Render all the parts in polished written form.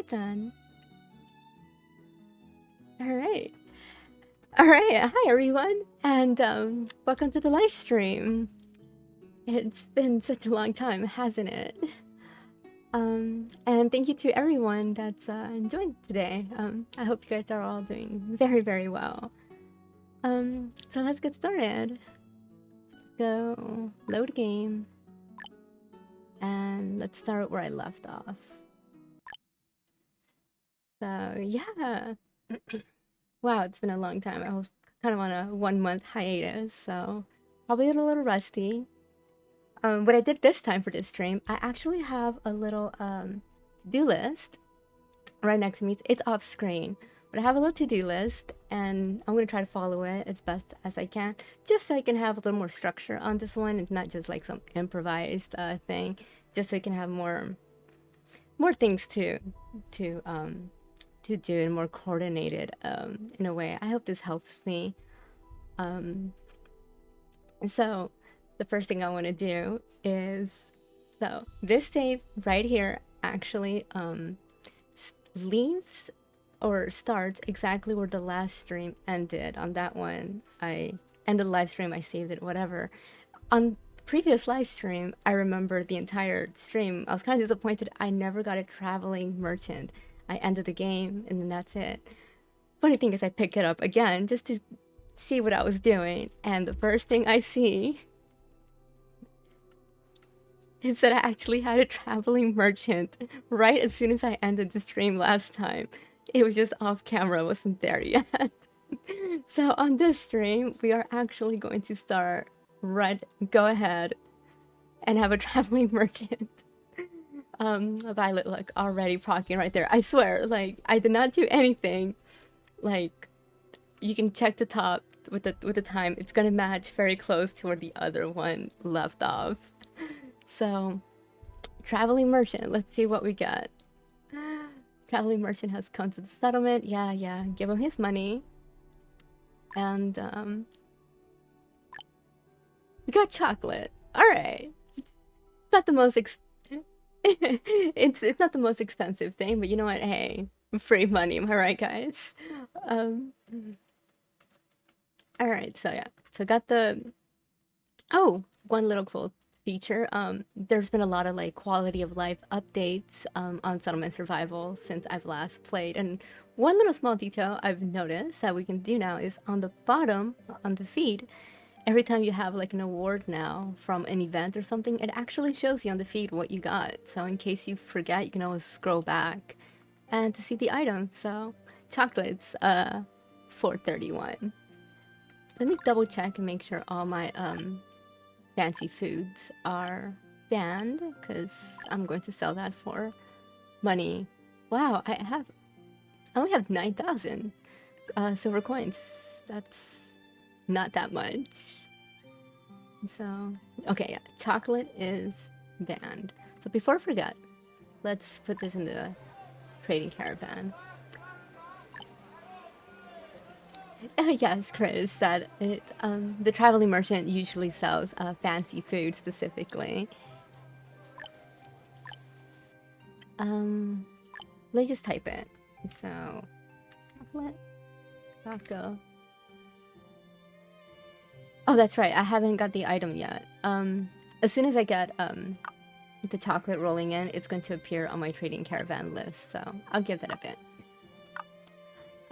right then. Alright. Alright, hi everyone, and welcome to the live stream. It's been such a long time, hasn't it? And thank you to everyone that's joined today. I hope you guys are all doing very, very well. So let's get started. Go load game. And let's start where I left off. So yeah. Wow, it's been a long time. I was kind of on a 1-month hiatus, so probably a little rusty. What I did this time for this stream, I actually have a little to-do list right next to me. It's off screen, but I have a little to-do list, and I'm gonna try to follow it as best as I can, just so I can have a little more structure on this one, and not just like some improvised thing. Just so I can have more things to do and more coordinated in a way. I hope this helps me. So the first thing I want to do is, so this save right here actually leaves or starts exactly where the last stream ended. On that one, I ended the live stream, I saved it, whatever. On previous live stream, I remember the entire stream, I was kind of disappointed I never got a traveling merchant. I ended the game and then that's it. Funny thing is I pick it up again just to see what I was doing, and the first thing I see is that I actually had a traveling merchant right as soon as I ended the stream last time. It was just off camera, wasn't there yet. So on this stream, we are actually going to start go ahead and have a traveling merchant. Violet, like, already procking right there. I swear, like, I did not do anything. Like, you can check the top with the time. It's gonna match very close to where the other one left off. So, traveling merchant, let's see what we got. Traveling merchant has come to the settlement. Yeah, give him his money. And, we got chocolate. Alright. Not the most it's not the most expensive thing, but you know what? Hey, free money, am I right, guys? Alright, so yeah. So got the... Oh, one little cool feature. There's been a lot of like quality of life updates on Settlement Survival since I've last played, and one little small detail I've noticed that we can do now is on the bottom, on the feed, every time you have like an award now from an event or something, it actually shows you on the feed what you got. So in case you forget, you can always scroll back and to see the item. So chocolates, 431. Let me double check and make sure all my fancy foods are banned, because I'm going to sell that for money. Wow, I only have 9,000 silver coins. That's not that much. So, okay, yeah, chocolate is banned. So before I forget, let's put this in the trading caravan. Yes, Chris, that it, the traveling merchant usually sells fancy food specifically. Let's just type it. So, chocolate, taco. Oh, that's right. I haven't got the item yet. As soon as I get the chocolate rolling in, it's going to appear on my trading caravan list. So I'll give that a bit.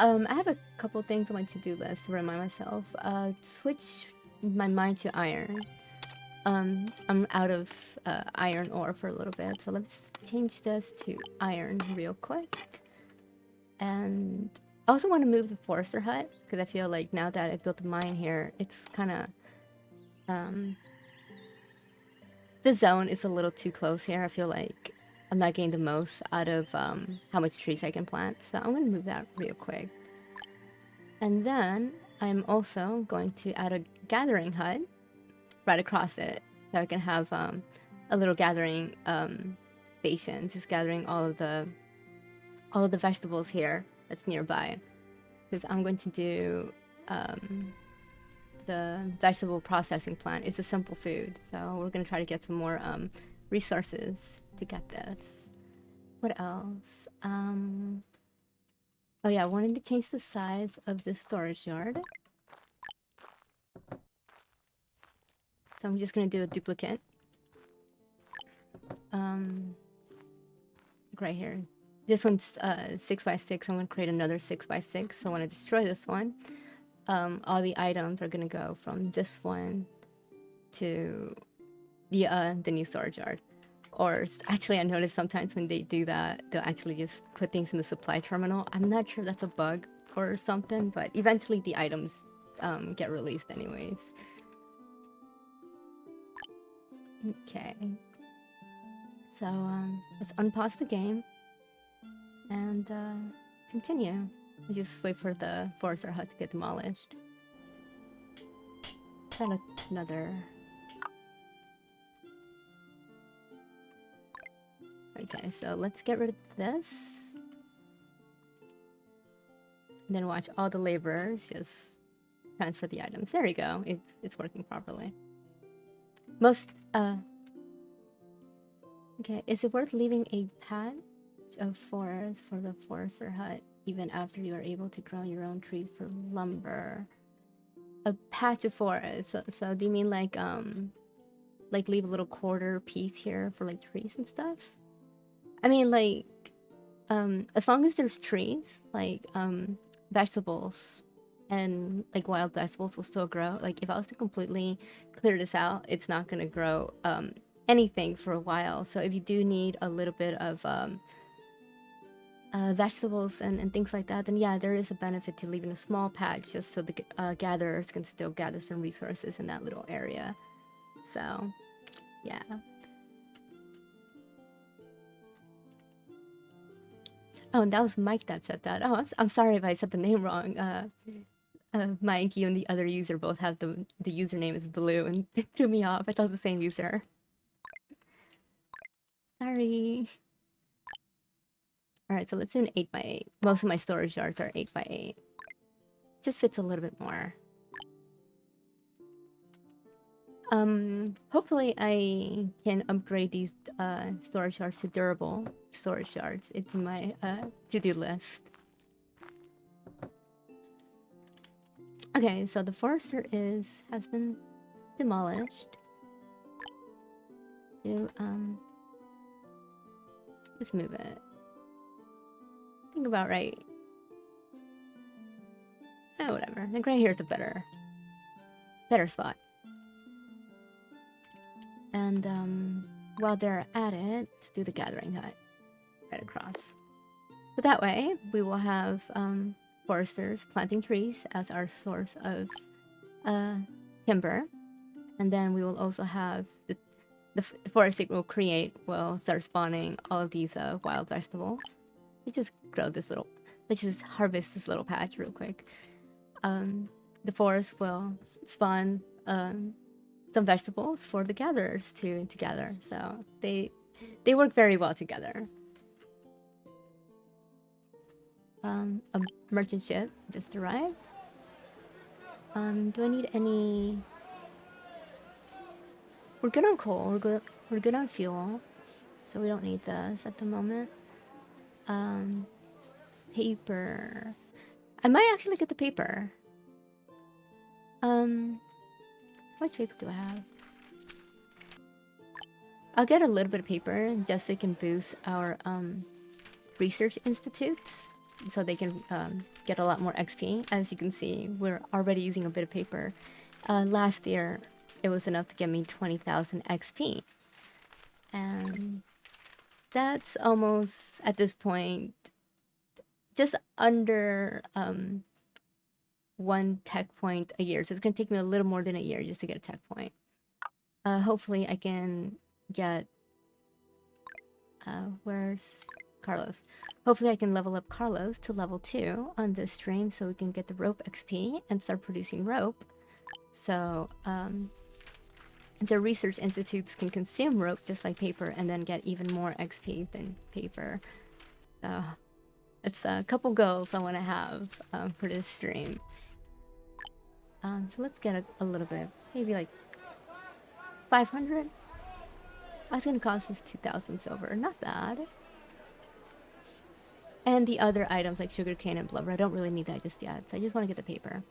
I have a couple things on my to-do list to remind myself. Switch my mind to iron. I'm out of iron ore for a little bit, so let's change this to iron real quick. And I also want to move the forester hut, because I feel like now that I built a mine here, it's kind of... the zone is a little too close here. I feel like I'm not getting the most out of how much trees I can plant. So I'm going to move that real quick. And then I'm also going to add a gathering hut right across it, so I can have a little gathering station, just gathering all of the vegetables here that's nearby. Because I'm going to do the vegetable processing plant. It's a simple food, so we're going to try to get some more resources to get this. What else? Oh yeah, I wanted to change the size of the storage yard. So I'm just gonna do a duplicate. Right here. This one's 6x6. I'm gonna create another 6x6. So when I destroy this one, all the items are gonna go from this one to the new storage yard. Or actually, I noticed sometimes when they do that, they'll actually just put things in the supply terminal. I'm not sure if that's a bug or something, but eventually the items get released anyways. Okay. So let's unpause the game and continue. I just wait for the forester hut to get demolished. Is that another? Okay, so let's get rid of this. And then watch all the laborers just transfer the items. There you go. It's working properly. Okay, is it worth leaving a patch of forest for the forester hut even after you are able to grow your own trees for lumber? A patch of forest. So do you mean like leave a little quarter piece here for like trees and stuff? I mean like as long as there's trees, like vegetables and like wild vegetables will still grow. Like if I was to completely clear this out, it's not gonna grow anything for a while. So if you do need a little bit of vegetables and things like that, then yeah, there is a benefit to leaving a small patch just so the gatherers can still gather some resources in that little area. So yeah. Oh, and that was Mike that said that. Oh, I'm sorry if I said the name wrong. Mike, you and the other user both have the username is blue, and it threw me off. I thought it was the same user. Sorry. Alright, so let's do an 8x8. Most of my storage yards are 8x8. Just fits a little bit more. Hopefully I can upgrade these storage yards to durable storage yards. It's in my to-do list. Okay, so the forester has been demolished. Let's move it. Think about right. Oh, whatever. Like right here is a better spot. And while they're at it, let's do the gathering hut right across. So that way we will have foresters planting trees as our source of timber, and then we will also have the forest it will create will start spawning all of these wild vegetables. Let's just grow this little. Let's just harvest this little patch real quick. The forest will spawn some vegetables for the gatherers to gather. So they work very well together. A merchant ship just arrived. Do I need any? We're good on coal. We're good on fuel, so we don't need this at the moment. Paper. I might actually get the paper. How much paper do I have? I'll get a little bit of paper just so we can boost our research institutes, so they can get a lot more XP. As you can see, we're already using a bit of paper. Last year, it was enough to get me 20,000 XP. And that's almost, at this point, just under 1 tech point a year. So it's going to take me a little more than a year just to get a tech point. Hopefully I can get... where's Carlos? Hopefully I can level up Carlos to level 2 on this stream so we can get the rope XP and start producing rope. So the research institutes can consume rope just like paper and then get even more XP than paper. So it's a couple goals I want to have for this stream. So let's get a little bit, maybe like 500. That's gonna cost us 2,000 silver. Not bad. And the other items like sugarcane and blubber, I don't really need that just yet. So I just want to get the paper.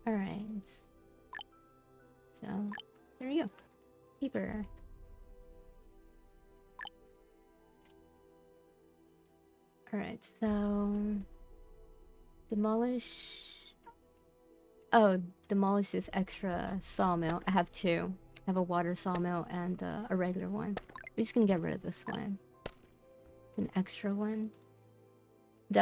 Alright. So, there you go. Paper. Alright, so... demolish this extra sawmill. I have two. I have a water sawmill and a regular one. I'm just gonna get rid of this one. It's an extra one. So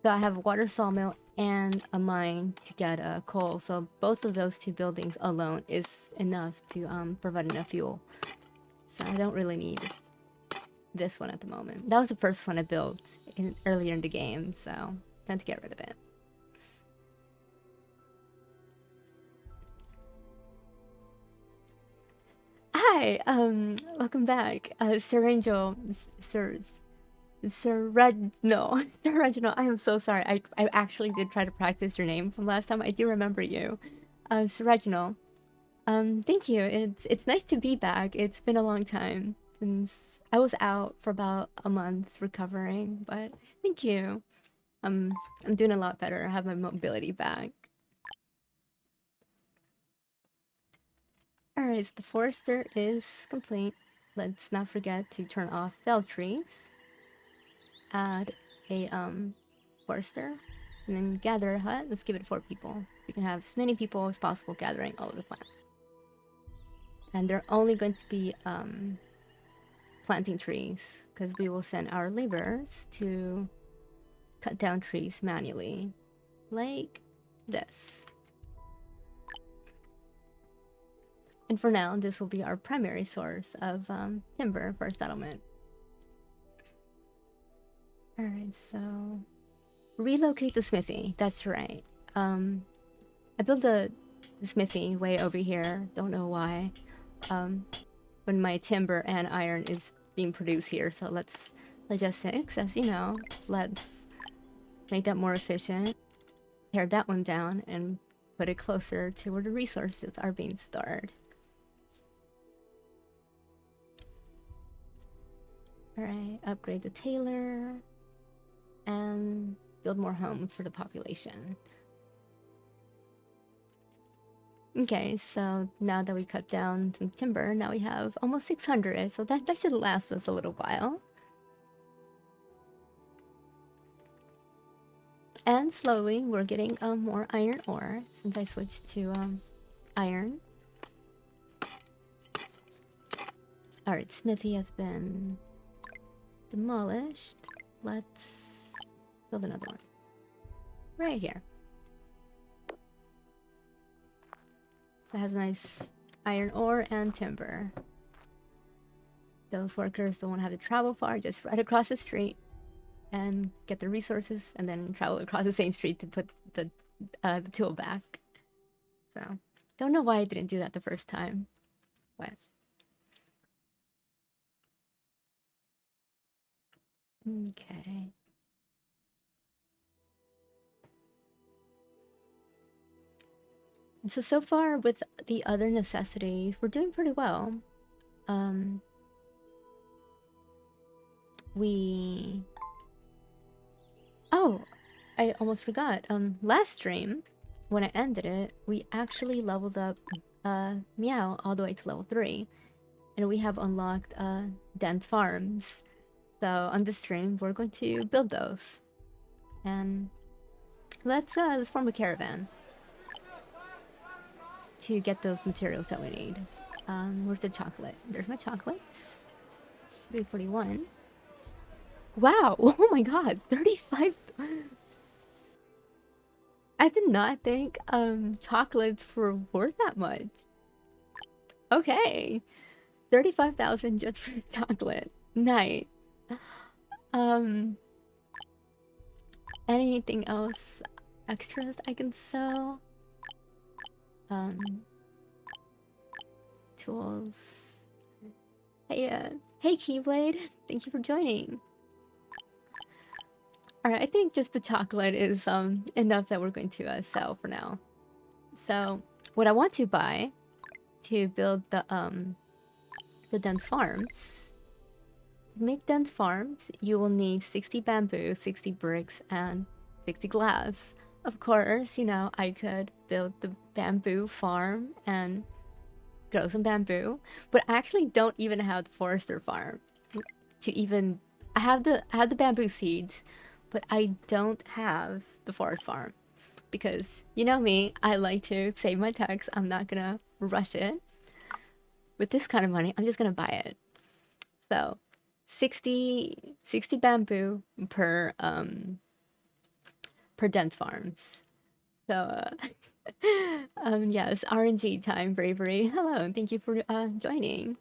I have a water sawmill and a mine to get coal. So both of those two buildings alone is enough to provide enough fuel. So I don't really need this one at the moment. That was the first one I built earlier in the game, so time to get rid of it. Hi, welcome back, Sir Angel, Sir Reginald. Sir Reginald, I am so sorry. I actually did try to practice your name from last time. I do remember you, Sir Reginald. Thank you. It's nice to be back. It's been a long time since I was out for about a month recovering, but thank you. I'm doing a lot better. I have my mobility back. Alright, so the forester is complete. Let's not forget to turn off fell trees. Add a forester. And then gather a hut. Let's give it 4 people. You can have as many people as possible gathering all of the plants. And they're only going to be planting trees, because we will send our laborers to cut down trees manually. Like this. And for now, this will be our primary source of timber for our settlement. Alright, so... relocate the smithy. That's right. I built the smithy way over here. Don't know why. When my timber and iron is being produced here. So let's logistics, as you know. Let's make that more efficient. Tear that one down and put it closer to where the resources are being stored. Alright, upgrade the tailor. And build more homes for the population. Okay, so now that we cut down some timber, now we have almost 600, so that should last us a little while. And slowly, we're getting more iron ore, since I switched to iron. Alright, smithy has been demolished. Let's build another one. Right here. That has nice iron ore and timber. Those workers don't want to have to travel far, just right across the street and get the resources and then travel across the same street to put the tool back. So, don't know why I didn't do that the first time. But okay. So far with the other necessities, we're doing pretty well. Oh, I almost forgot. Last stream, when I ended it, we actually leveled up Meow all the way to level 3. And we have unlocked dense farms. So on this stream, we're going to build those. And let's form a caravan to get those materials that we need. Where's the chocolate? There's my chocolates. 341. Wow! Oh my god! 35... I did not think chocolates were worth that much. Okay. 35,000 just for chocolate. Nice. Anything else? Extras I can sell? Tools. Hey, hey Keyblade, thank you for joining. Alright, I think just the chocolate is enough that we're going to sell for now. So, what I want to buy to build the dense farms make dense farms, you will need 60 bamboo, 60 bricks, and 60 glass. Of course, you know, I could build the bamboo farm and grow some bamboo, but I actually don't even have the forester farm to even. I have the bamboo seeds, but I don't have the forest farm because you know me, I like to save my tax. I'm not gonna rush it. With this kind of money, I'm just gonna buy it. So 60 bamboo per dense farms. So yes, RNG time, bravery. Hello, thank you for joining.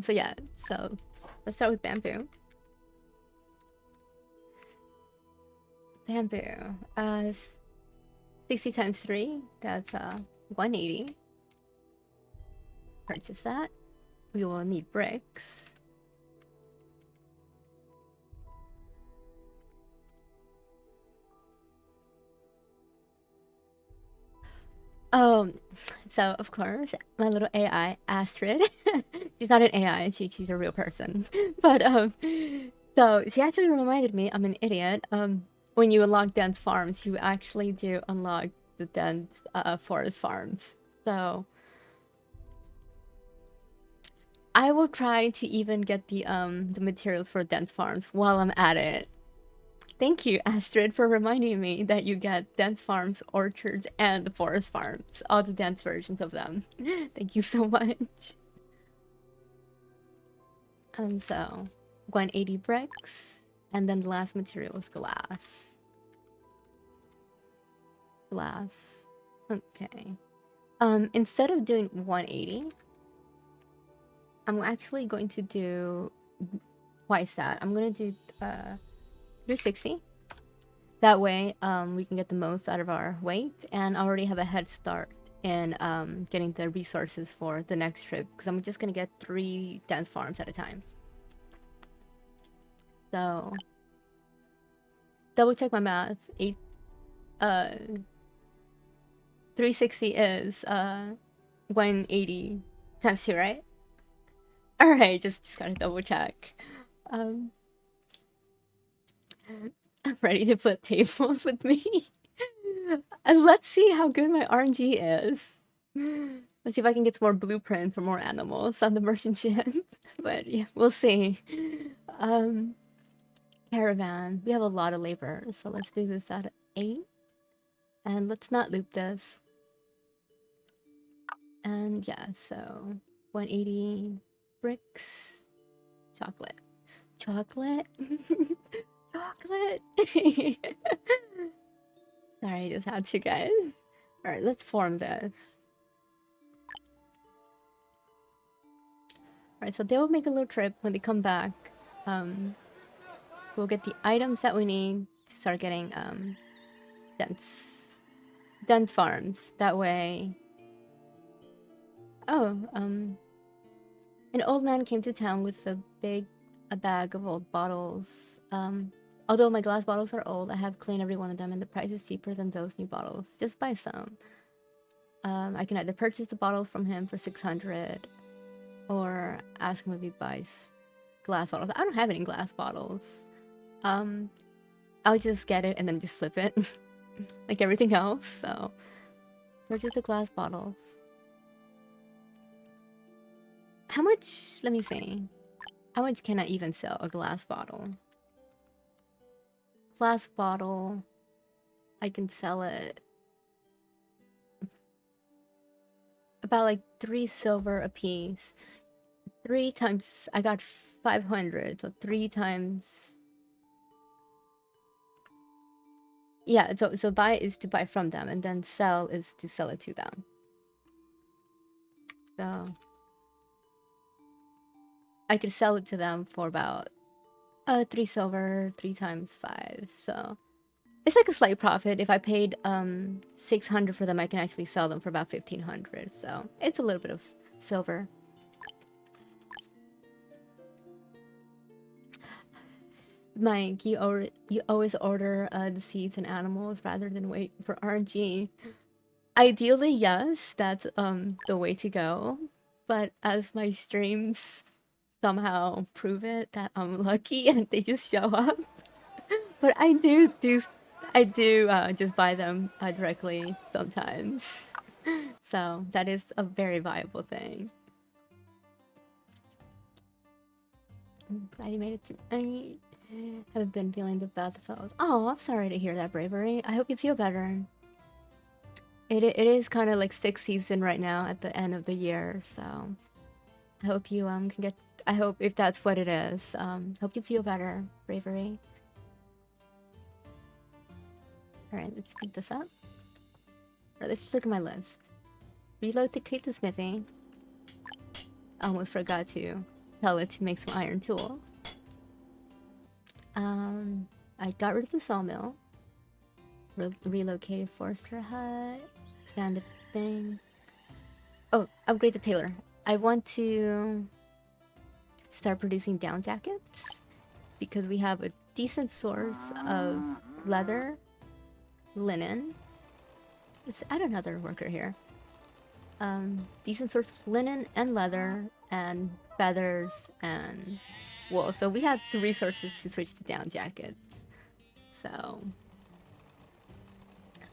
So yeah, so let's start with bamboo. Bamboo. 60 times 3, that's 180. Purchase that. We will need bricks. So of course, my little AI, Astrid, she's not an AI, she's a real person. But so she actually reminded me I'm an idiot. When you unlock dense farms, you actually do unlock the dense forest farms. So I will try to even get the materials for dense farms while I'm at it. Thank you, Astrid, for reminding me that you get dense farms, orchards, and the forest farms. All the dense versions of them. Thank you so much. So 180 bricks, and then the last material is glass. Glass. Okay. Instead of doing 180, I'm actually going to do twice that. I'm gonna do 360. That way, we can get the most out of our weight and already have a head start in getting the resources for the next trip, because I'm just gonna get 3 dense farms at a time. So double check my math. 360 is 180 times 2, right? All right, just gotta double check. I'm ready to flip tables with me. And let's see how good my RNG is. Let's see if I can get some more blueprints for more animals on the merchant ship. But yeah, we'll see. Caravan. We have a lot of labor, so let's do this at 8. And let's not loop this. And yeah, so 180 bricks. Chocolate. Chocolate? Chocolate? Sorry, I just had to, guys. Alright, let's form this. Alright, so they will make a little trip when they come back. We'll get the items that we need to start getting dense farms. That way. Oh, an old man came to town with a bag of old bottles. Although my glass bottles are old, I have cleaned every one of them, and the price is cheaper than those new bottles. Just buy some. I can either purchase the bottle from him for 600, or ask him if he buys glass bottles. I don't have any glass bottles. I'll just get it and then just flip it, like everything else. So, purchase the glass bottles. How much? Let me see. How much can I even sell a glass bottle? Glass bottle, I can sell it about like 3 silver a piece. 3 times, I got 500, so 3 times. Yeah, so buy is to buy from them, and then sell is to sell it to them. So I could sell it to them for about 3 silver, 3 times 5. So it's like a slight profit. If I paid 600 for them, I can actually sell them for about 1500. So it's a little bit of silver. Mike, you always order the seeds and animals rather than wait for RNG. Ideally, yes, that's the way to go. But as my streams somehow prove it that I'm lucky and they just show up. But I do just buy them directly sometimes. So that is a very viable thing. I'm glad you made it to. I haven't been feeling the bad fellows. Oh, I'm sorry to hear that, Bravery. I hope you feel better. It is kind of like 6th season right now at the end of the year, so I hope you can get. I hope if that's what it is, hope you feel better, Bravery. All right, let's speed this up. Or let's look at my list. Reload to create the smithy. I almost forgot to tell it to make some iron tools. I got rid of the sawmill. Relocated forester hut. Expand the thing. Oh, upgrade the tailor. I want to start producing down jackets because we have a decent source of leather, linen. Let's add another worker here. Decent source of linen and leather and feathers and wool. So we have the resources to switch to down jackets. So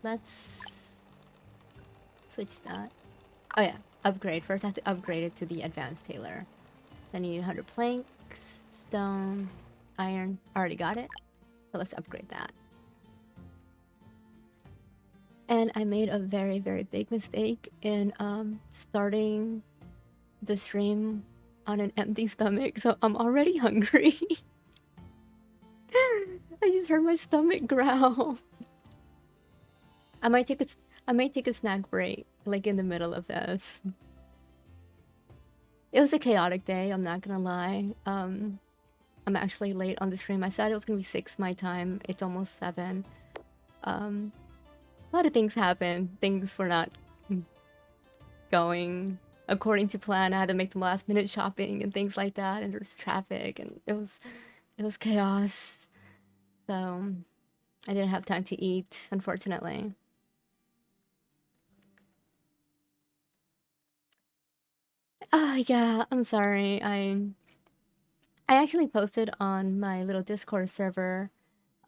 let's switch that. Oh yeah, upgrade. First I have to upgrade it to the advanced tailor. Then you need 100 planks, stone, iron. Already got it. So let's upgrade that. And I made a very, very big mistake in starting the stream on an empty stomach, so I'm already hungry. I just heard my stomach growl. I might take a snack break, like in the middle of this. It was a chaotic day, I'm not gonna lie. I'm actually late on the stream. I said it was gonna be 6 my time. It's almost 7. A lot of things happened. Things were not going according to plan. I had to make the last minute shopping and things like that, and there's traffic, and it was chaos. So I didn't have time to eat, unfortunately. Yeah, I'm sorry. I actually posted on my little Discord server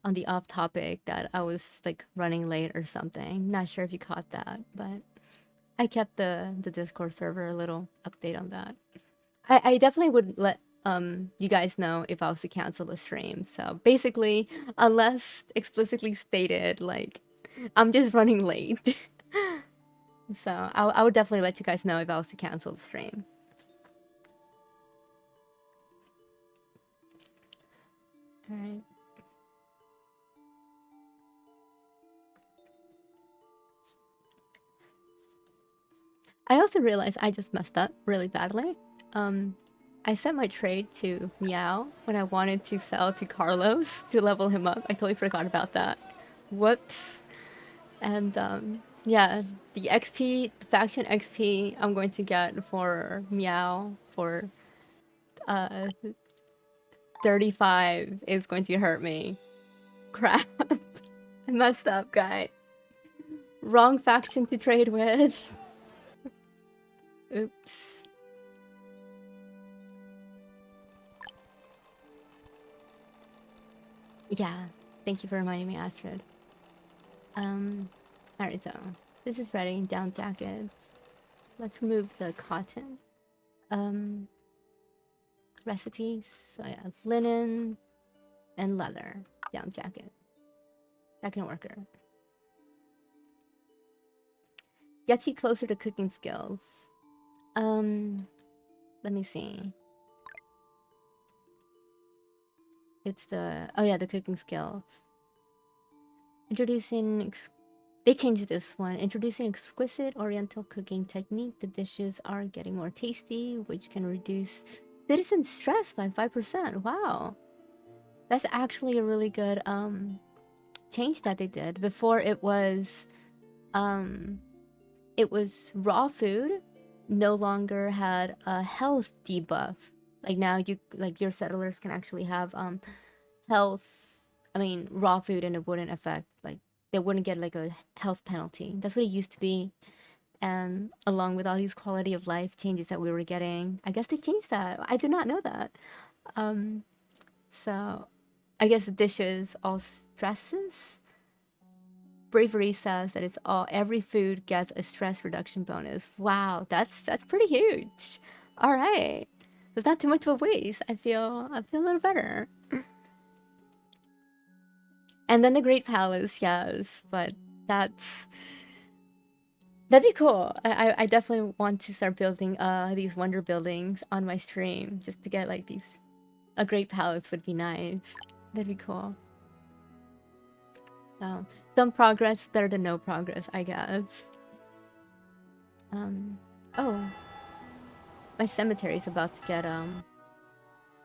on the off topic that I was like running late or something. Not sure if you caught that, but I kept the Discord server a little update on that. I definitely would let you guys know if I was to cancel the stream. So basically, unless explicitly stated, like I'm just running late. So I would definitely let you guys know if I was to cancel the stream. All right. I also realized I just messed up really badly. I set my trade to Meow when I wanted to sell to Carlos to level him up. I totally forgot about that. Whoops. And yeah, the XP, the faction XP I'm going to get for Meow for 35 is going to hurt me. Crap. I messed up, guys. Wrong faction to trade with. Oops. Yeah, thank you for reminding me, Astrid. Alright, so this is ready. Down jackets. Let's remove the cotton. Recipes. So yeah, linen and leather. Down jacket. Second worker. Gets you closer to cooking skills. Let me see. It's the the cooking skills. Introducing they changed this one. Introducing exquisite oriental cooking technique. The dishes are getting more tasty, which can reduce citizen stress by 5%. Wow. That's actually a really good change that they did. Before it was raw food no longer had a health debuff. Like now your settlers can actually have raw food, and it wouldn't affect, like they wouldn't get like a health penalty. That's what it used to be And along with all these quality of life changes that we were getting, I guess they changed that. I did not know that. So I guess the dishes all stresses. Bravery says that it's all every food gets a stress reduction bonus. Wow, that's pretty huge. All right, it's not too much of a waste. I feel a little better. And then the Great Palace, yes, but that'd be cool. I definitely want to start building these wonder buildings on my stream just to get like these. A Great Palace would be nice. That'd be cool. So some progress better than no progress, I guess. Oh, my cemetery is about to get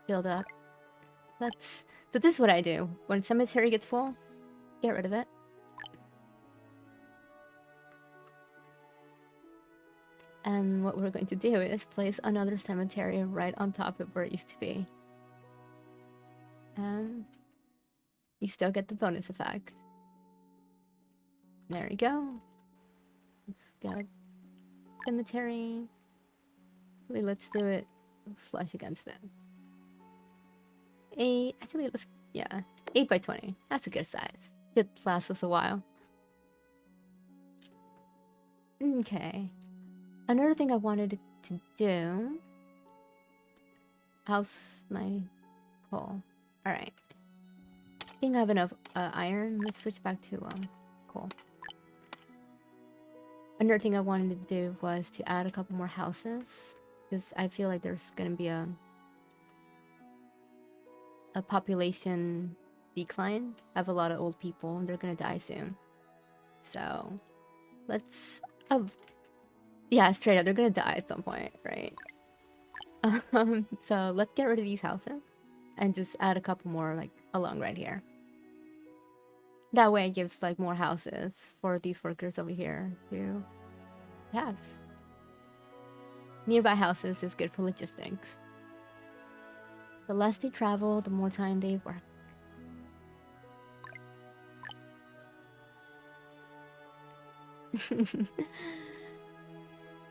filled up. So this is what I do when cemetery gets full. Get rid of it. And what we're going to do is place another cemetery right on top of where it used to be. And you still get the bonus effect. There we go. Let's get cemetery. Let's do it flush against it. Actually, let's, yeah, 8 by 20. That's a good size. Should last us a while. Okay. Another thing I wanted to do. How's my coal? All right. I think I have enough iron. Let's switch back to coal. Another thing I wanted to do was to add a couple more houses, because I feel like there's gonna be a population decline. I have a lot of old people and they're gonna die soon. So let's yeah, straight up, they're gonna die at some point, right? So let's get rid of these houses and just add a couple more like along right here. That way it gives like more houses for these workers over here to have. Nearby houses is good for logistics. The less they travel, the more time they work.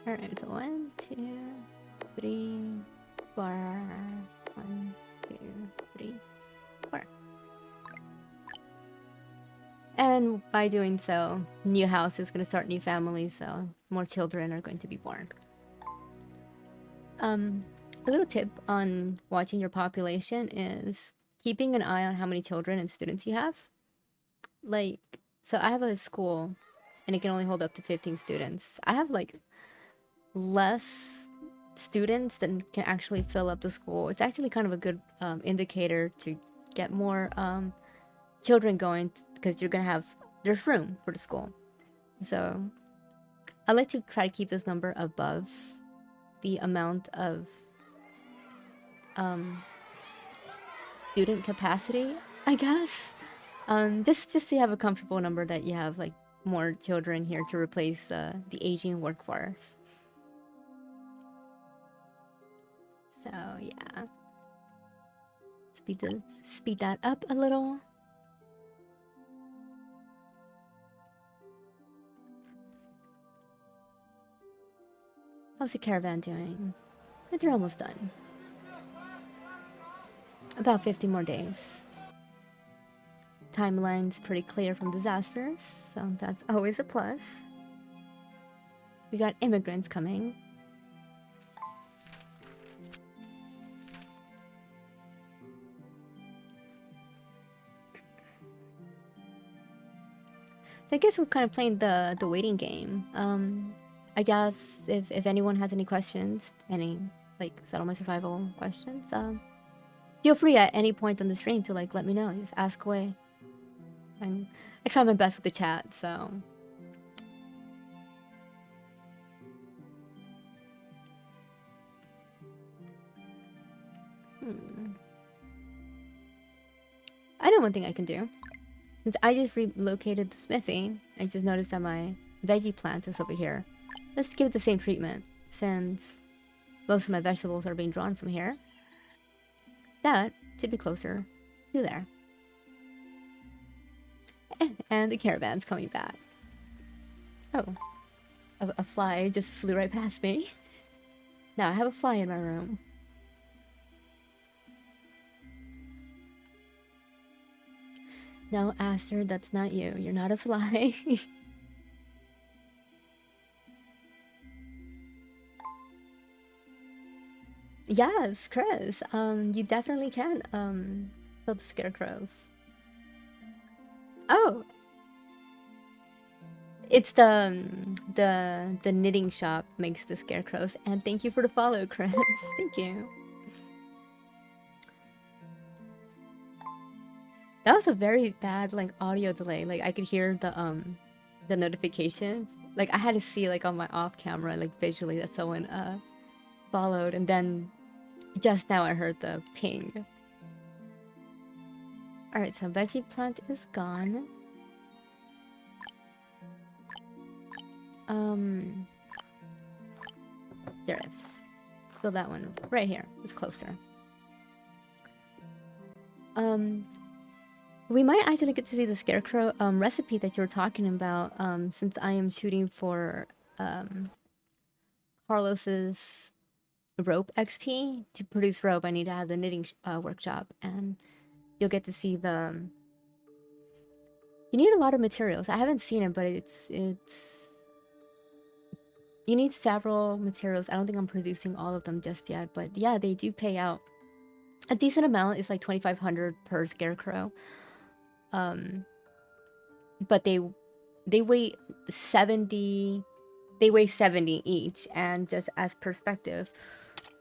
Alright, so 1, 2, 3, 4. 1, 2, 3, 4. And by doing so, new house is going to start new families, so more children are going to be born. A little tip on watching your population is keeping an eye on how many children and students you have. Like, so I have a school and it can only hold up to 15 students. I have like less students than can actually fill up the school. It's actually kind of a good indicator to get more children going, because you're gonna have, there's room for the school. So I like to try to keep this number above the amount of student capacity, I guess. Just to have a comfortable number that you have like more children here to replace the aging workforce. So yeah, speed that up a little. How's the caravan doing? They're almost done. About 50 more days. Timeline's pretty clear from disasters, so that's always a plus. We got immigrants coming. So I guess we're kind of playing the waiting game. I guess if anyone has any questions, any like settlement survival questions, feel free at any point on the stream to like let me know. Just ask away. And I try my best with the chat, so. I know one thing I can do. Since I just relocated the smithy, I just noticed that my veggie plant is over here. Let's give it the same treatment, since most of my vegetables are being drawn from here. That should be closer to there. And the caravan's coming back. Oh. A fly just flew right past me. Now I have a fly in my room. No, Aster, that's not you. You're not a fly. Yes, Chris. You definitely can kill the scarecrows. Oh, it's the knitting shop makes the scarecrows. And thank you for the follow, Chris. Thank you. That was a very bad like audio delay. Like I could hear the notification. Like I had to see like on my off camera like visually that someone followed, and then just now I heard the ping. All right, so veggie plant is gone. There it is. So that one right here is closer. We might actually get to see the scarecrow recipe that you were talking about. Since I am shooting for Carlos's rope XP to produce rope, I need to have the knitting workshop, and you'll get to see the. You need a lot of materials. I haven't seen it, but it's. You need several materials. I don't think I'm producing all of them just yet, but yeah, they do pay out. A decent amount is like 2,500 per scarecrow. But they weigh 70. They weigh 70 each, and just as perspective,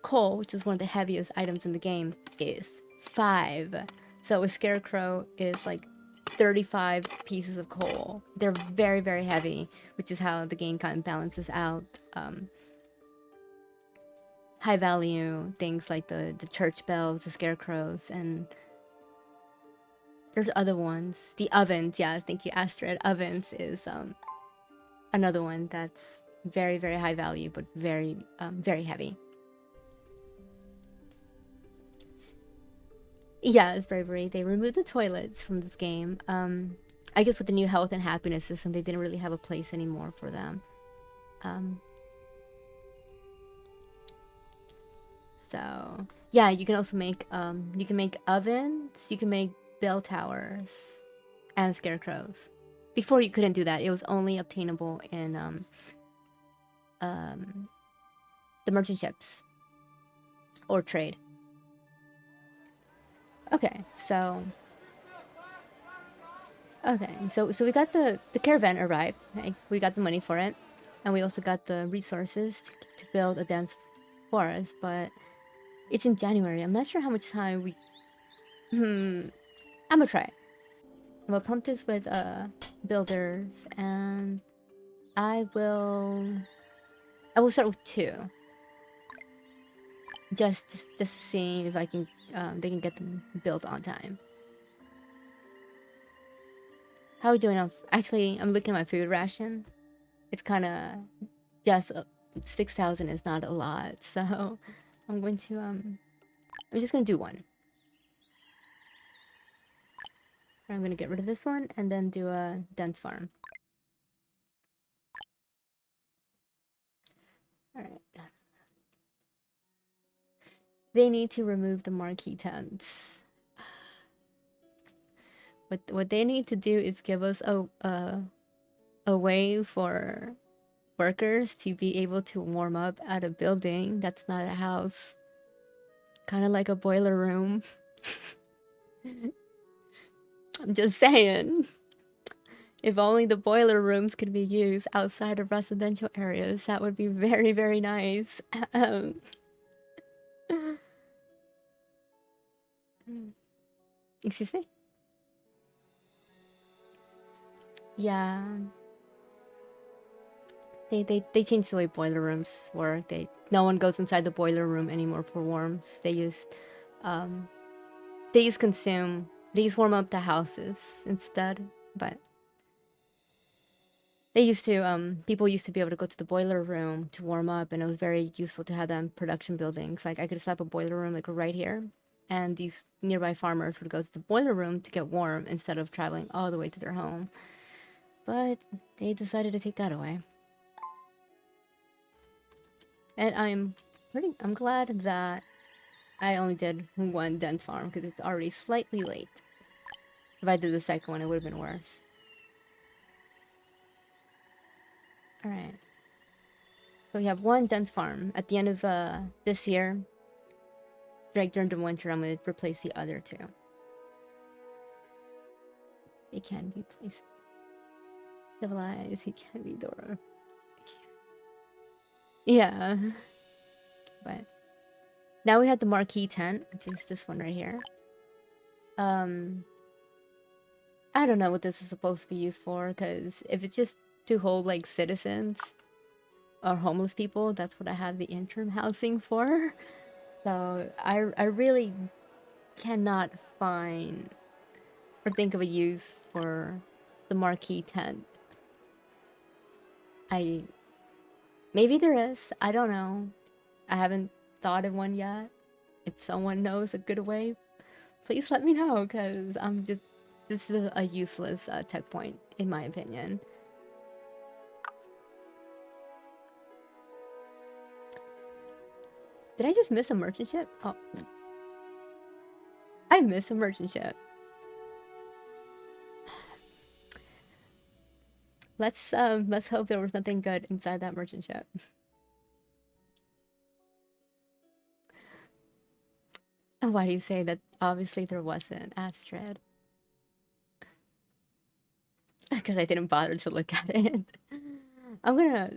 coal, which is one of the heaviest items in the game, is 5. So a scarecrow is like 35 pieces of coal. They're very, very heavy, which is how the game kind of balances out high value things like the church bells, the scarecrows, and there's other ones. The ovens, yes, thank you, Astrid. Ovens is another one that's very, very high value, but very, very heavy. Yeah, it's bravery. They removed the toilets from this game. I guess with the new health and happiness system, they didn't really have a place anymore for them. So yeah, you can also make you can make ovens, you can make bell towers, and scarecrows. Before you couldn't do that; it was only obtainable in the merchant ships or trade. Okay, so so we got the caravan arrived. Okay? We got the money for it, and we also got the resources to build a dense forest. But it's in January. I'm not sure how much time we. I'm gonna try it. I'm gonna pump this with builders, and I will start with 2. Just to see if I can they can get them built on time. How are we doing on? Actually, I'm looking at my food ration. It's kind of just 6,000 is not a lot, so I'm going to I'm just gonna do 1. I'm gonna get rid of this one and then do a dense farm. All right. They need to remove the marquee tents. What they need to do is give us a way for workers to be able to warm up at a building that's not a house. Kind of like a boiler room. I'm just saying. If only the boiler rooms could be used outside of residential areas, that would be very, very nice. Excuse me? Yeah. They changed the way boiler rooms work. No one goes inside the boiler room anymore for warmth. They just warm up the houses instead. But people used to be able to go to the boiler room to warm up, and it was very useful to have them in production buildings. Like I could slap a boiler room like right here, and these nearby farmers would go to the boiler room to get warm instead of traveling all the way to their home. But they decided to take that away. And I'm glad that I only did one dense farm because it's already slightly late. If I did the second one, it would have been worse. Alright. So we have one dense farm. At the end of this year, like during the winter, I'm going to replace the other two. They can be placed. Civilized, he can be Dora. Yeah. But now we have the Marquee tent, which is this one right here. I don't know what this is supposed to be used for, because if it's just to hold like citizens or homeless people, that's what I have the interim housing for. So I really cannot find or think of a use for the Marquee tent. Maybe there is, I don't know. I haven't thought of one yet. If someone knows a good way, please let me know, because this is a useless tech point, in my opinion. Did I just miss a merchant ship? Oh. I missed a merchant ship. Let's hope there was nothing good inside that merchant ship. And why do you say that? Obviously there wasn't, Astrid. Because I didn't bother to look at it. I'm gonna...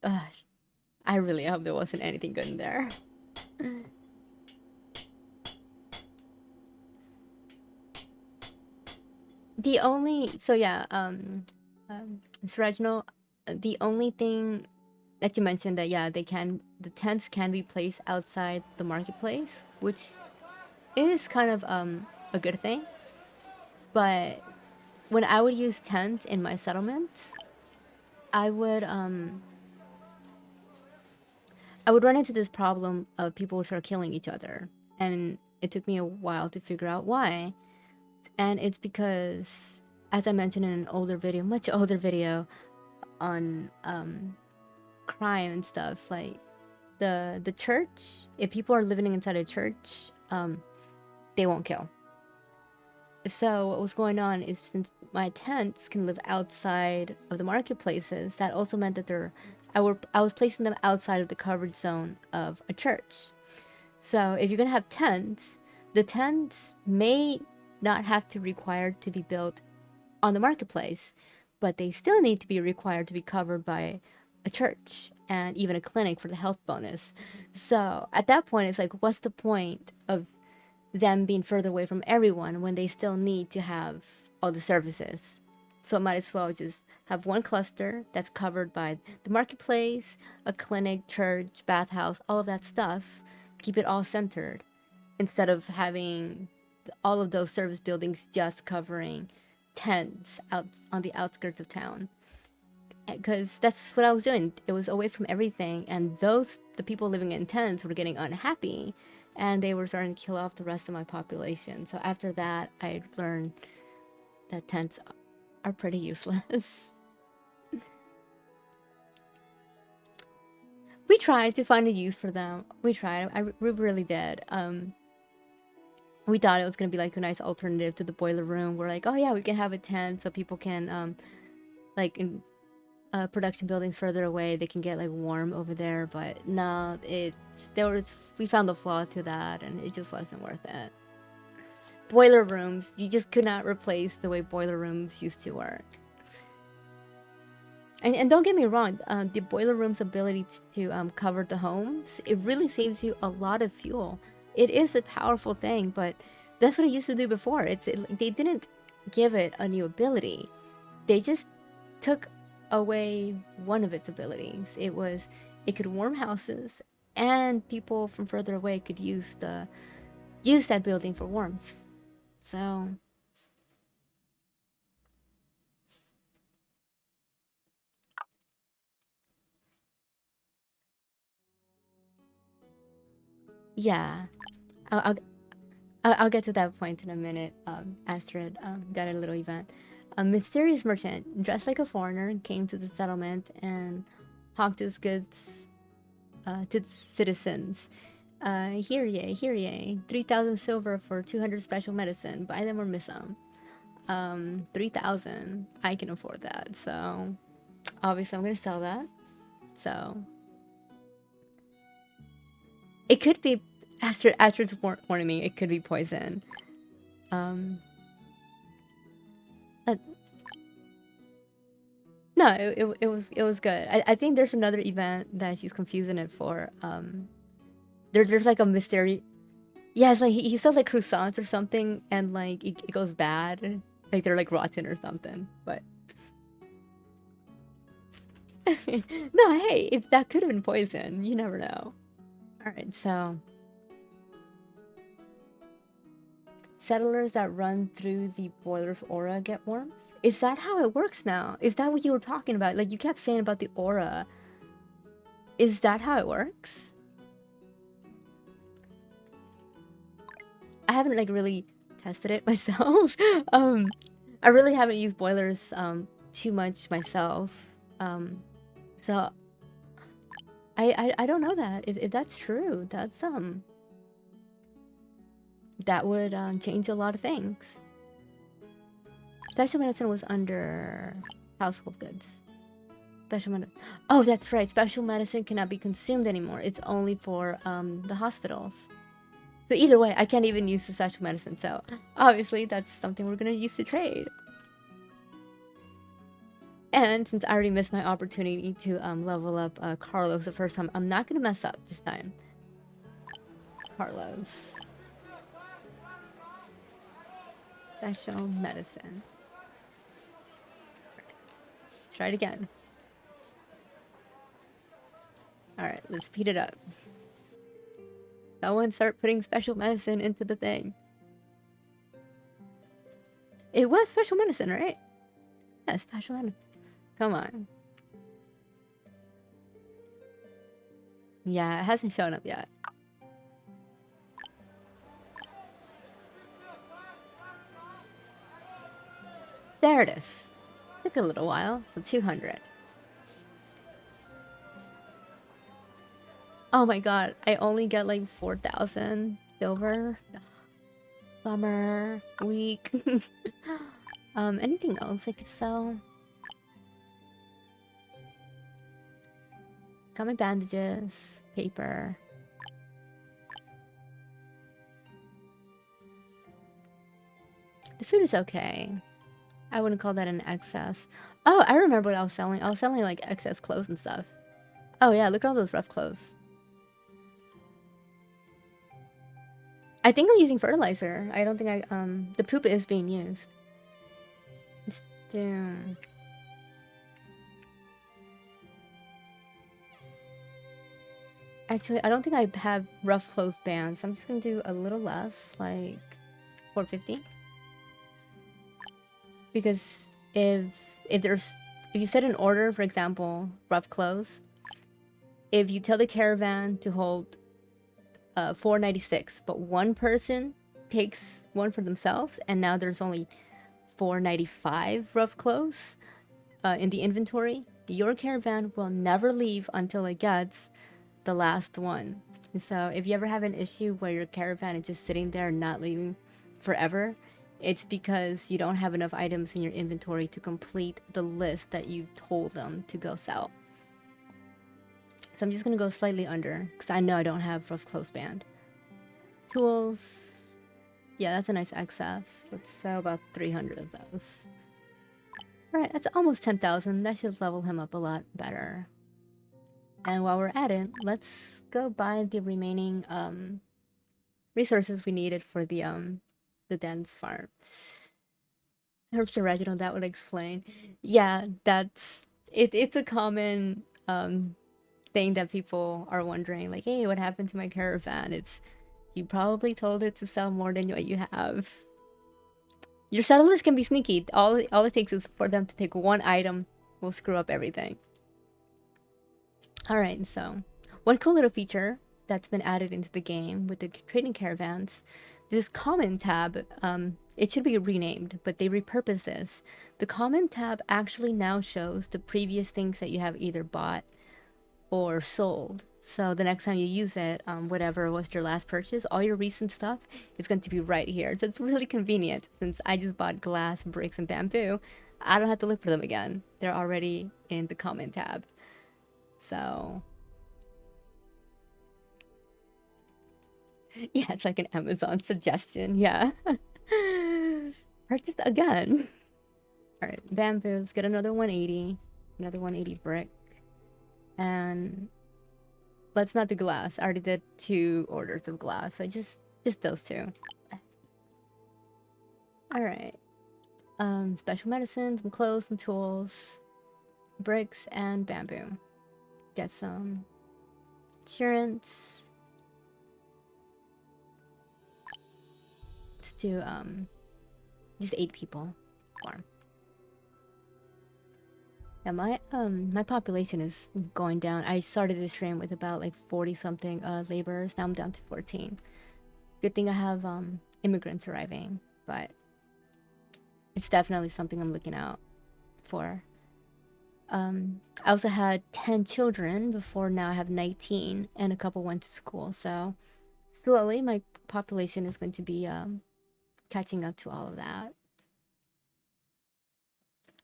I really hope there wasn't anything good in there. The only... So yeah, Mr. Reginald, the only thing that you mentioned that, yeah, the tents can be placed outside the marketplace, which is kind of a good thing. But when I would use tents in my settlements, I would run into this problem of people start killing each other, and it took me a while to figure out why. And it's because, as I mentioned in an older video, much older video on crime and stuff, like the church, if people are living inside a church, they won't kill. So what was going on is, since my tents can live outside of the marketplaces, that also meant that I was placing them outside of the coverage zone of a church. So if you're gonna have tents, the tents may not have to require to be built on the marketplace, but they still need to be required to be covered by a church and even a clinic for the health bonus. So at that point, it's like, what's the point of them being further away from everyone when they still need to have all the services? So it might as well just have one cluster that's covered by the marketplace, a clinic, church, bathhouse, all of that stuff. Keep it all centered, instead of having all of those service buildings just covering tents out on the outskirts of town. Because that's what I was doing. It was away from everything, and the people living in tents were getting unhappy, and they were starting to kill off the rest of my population. So after that, I learned that tents are pretty useless. We tried to find a use for them. We tried. We really did. We thought it was gonna be like a nice alternative to the boiler room. We're like, oh yeah, we can have a tent so people can, like in production buildings further away, they can get like warm over there. But no, we found a flaw to that, and it just wasn't worth it. Boiler rooms, you just could not replace the way boiler rooms used to work. And don't get me wrong, the boiler room's ability to cover the homes, it really saves you a lot of fuel. It is a powerful thing, but that's what it used to do before. They didn't give it a new ability. They just took away one of its abilities. It could warm houses, and people from further away could use that building for warmth. So yeah, I'll get to that point in a minute. Astrid got a little event. A mysterious merchant dressed like a foreigner came to the settlement and hawked his goods to citizens. Here ye, here ye. 3,000 silver for 200 special medicine. Buy them or miss them. 3,000. I can afford that, so obviously I'm gonna sell that. So it could be Astrid's warning me. It could be poison. No, it was good. I think there's another event that she's confusing it for. There's like a mystery. Yeah, it's like he sells like croissants or something, and like it goes bad. Like they're like rotten or something. But no, hey, if that could have been poison, you never know. All right, so settlers that run through the boiler's aura get warmth. Is that how it works now? Is that what you were talking about? Like you kept saying about the aura. Is that how it works? I haven't like really tested it myself. I really haven't used boilers too much myself. So I don't know that. If that's true, that's that would change a lot of things. Special medicine was under household goods. Special medicine. Oh, that's right. Special medicine cannot be consumed anymore. It's only for the hospitals. So either way, I can't even use the special medicine. So obviously, that's something we're gonna use to trade. And since I already missed my opportunity to level up Carlos the first time, I'm not gonna mess up this time. Carlos. Special medicine. Let's try it again. Alright, let's speed it up. Someone start putting special medicine into the thing. It was special medicine, right? Yeah, special medicine. Come on. Yeah, it hasn't shown up yet. There it is. Took a little while. 200. Oh my god, I only get like 4,000 silver. Ugh. Bummer. Weak. Anything else I could sell? Got my bandages, paper. The food is okay. I wouldn't call that an excess. Oh, I remember what I was selling. I was selling like excess clothes and stuff. Oh yeah, look at all those rough clothes. I think I'm using fertilizer. I don't think I the poop is being used. Let's do. Actually, I don't think I have rough clothes bands. I'm just gonna do a little less, like 450. Because if you set an order, for example, rough clothes, if you tell the caravan to hold 496, but one person takes one for themselves, and now there's only 495 rough clothes in the inventory, your caravan will never leave until it gets the last one. So if you ever have an issue where your caravan is just sitting there and not leaving forever, it's because you don't have enough items in your inventory to complete the list that you told them to go sell. So I'm just gonna go slightly under, because I know I don't have rough clothes band. Tools. Yeah, that's a nice excess. Let's sell about 300 of those. Alright, that's almost 10,000. That should level him up a lot better. And while we're at it, let's go buy the remaining resources we needed for the dense farm. Herbs to Reginald, that would explain. Yeah, that's it. It's a common thing that people are wondering, like, hey, what happened to my caravan? It's you probably told it to sell more than what you have. Your settlers can be sneaky. All it takes is for them to take one item, will screw up everything. Alright, so one cool little feature that's been added into the game with the trading caravans, this common tab, it should be renamed, but they repurpose this. The common tab actually now shows the previous things that you have either bought or sold. So the next time you use it, whatever was your last purchase, all your recent stuff is going to be right here. So it's really convenient since I just bought glass, bricks, and bamboo. I don't have to look for them again. They're already in the comment tab. So yeah, it's like an Amazon suggestion. Yeah. Purchase again. All right, bamboo. Let's get another 180. Another 180 brick. And let's not do glass. I already did 2 orders of glass. So just those 2. All right. Special medicine, some clothes, some tools, bricks, and bamboo. Get some insurance. Let's do just 8 people farm. Yeah, my population is going down. I started this stream with about like 40 something laborers. Now I'm down to 14. Good thing I have immigrants arriving, but it's definitely something I'm looking out for. I also had 10 children before. Now I have 19, and a couple went to school. So slowly my population is going to be catching up to all of that.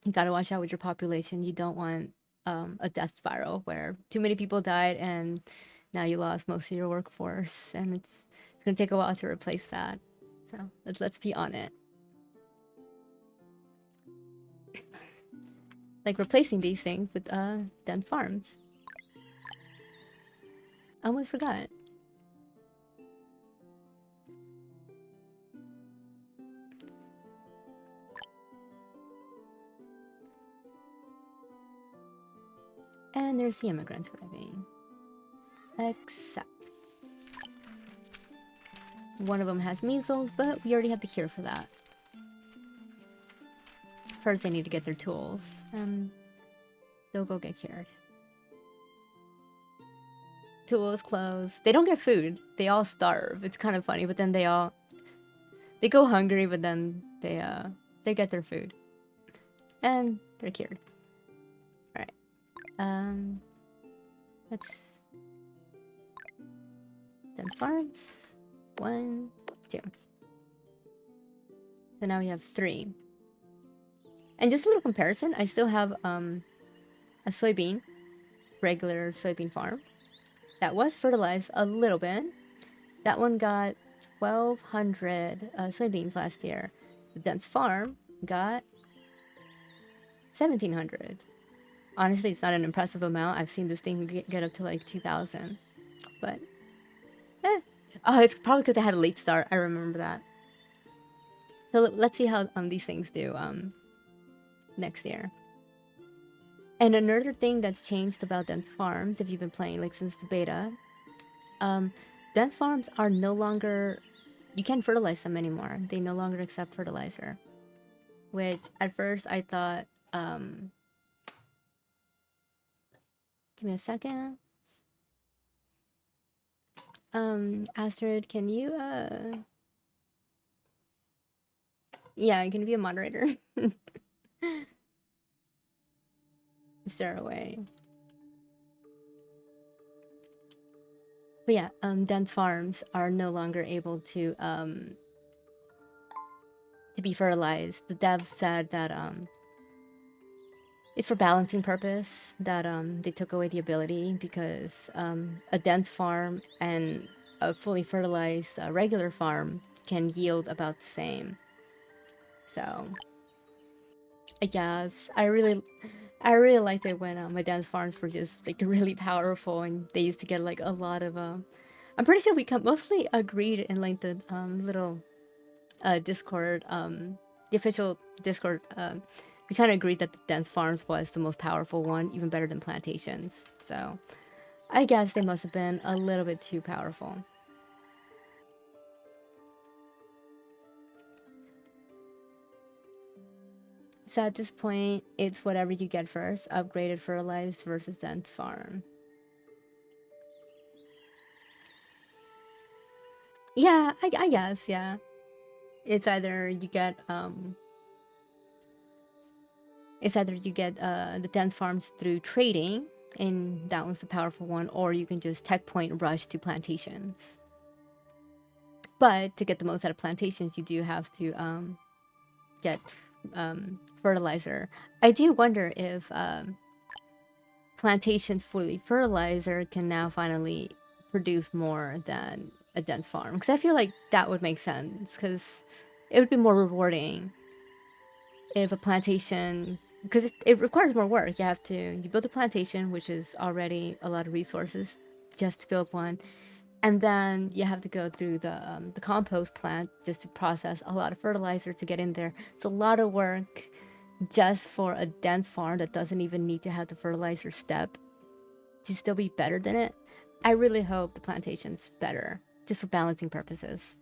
You gotta watch out with your population. You don't want a death spiral where too many people died and now you lost most of your workforce, and it's gonna take a while to replace that. So let's be on it. Like replacing these things with dense farms. I almost forgot. And there's the immigrants arriving. Except one of them has measles, but we already have the cure for that. First they need to get their tools, and they'll go get cured. Tools, clothes. They don't get food. They all starve. It's kind of funny, but then they go hungry, but then they get their food. And they're cured. Alright. Let's then farms. 1, 2. So now we have 3. And just a little comparison, I still have a soybean, regular soybean farm that was fertilized a little bit. That one got 1,200 soybeans last year. The dense farm got 1,700. Honestly, it's not an impressive amount. I've seen this thing get up to like 2,000, but oh, it's probably because I had a late start. I remember that. So let's see how these things do next year. And another thing that's changed about dense farms, if you've been playing like since the beta, dense farms are no longer, you can't fertilize them anymore. They no longer accept fertilizer, which at first I thought, give me a second. Astrid, can you yeah, can you be a moderator? Is there a way? But yeah, dense farms are no longer able to be fertilized. The devs said that it's for balancing purpose, that they took away the ability, because a dense farm and a fully fertilized regular farm can yield about the same. So I guess I really liked it when my dense farms were just like really powerful, and they used to get like a lot of I'm pretty sure we mostly agreed in like the little Discord, the official Discord, we kind of agreed that the dense farms was the most powerful one, even better than plantations. So I guess they must have been a little bit too powerful. So at this point, it's whatever you get first, upgraded fertilized versus dense farm. Yeah, I guess, yeah. It's either you get the dense farms through trading, and that one's the powerful one, or you can just tech point rush to plantations. But to get the most out of plantations, you do have to get fertilizer. I do wonder if plantations fully fertilizer can now finally produce more than a dense farm, because I feel like that would make sense, because it would be more rewarding if a plantation, because it requires more work. You build a plantation, which is already a lot of resources just to build one, and then you have to go through the compost plant just to process a lot of fertilizer to get in there. It's a lot of work just for a dense farm that doesn't even need to have the fertilizer step to still be better than it. I really hope the plantation's better, just for balancing purposes.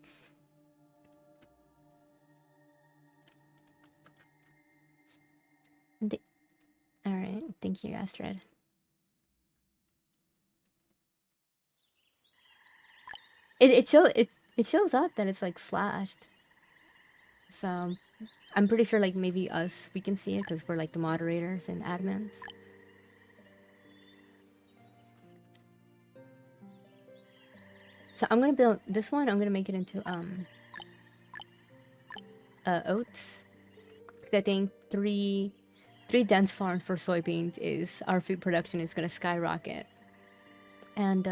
Alright, thank you, Astrid. It shows up that it's like slashed. So I'm pretty sure like maybe we can see it because we're like the moderators and admins. So I'm gonna build this one. I'm gonna make it into oats. I think three dense farms for soybeans is our food production is gonna skyrocket, and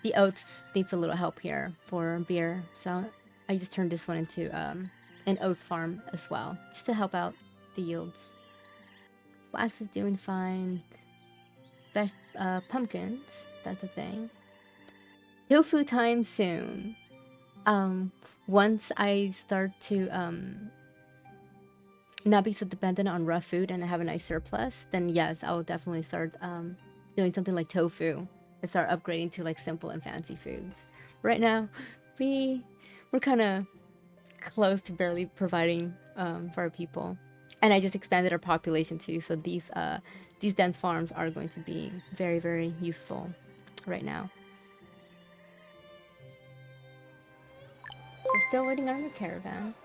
the oats needs a little help here for beer. So I just turned this one into an oats farm as well, just to help out the yields. Flax is doing fine. Best pumpkins, that's a thing. Tofu time soon. Once I start to not be so dependent on rough food and I have a nice surplus, then yes, I will definitely start doing something like tofu and start upgrading to like simple and fancy foods. Right now, we're kind of close to barely providing for our people, and I just expanded our population too. So these dense farms are going to be very, very useful right now. So still waiting on your caravan.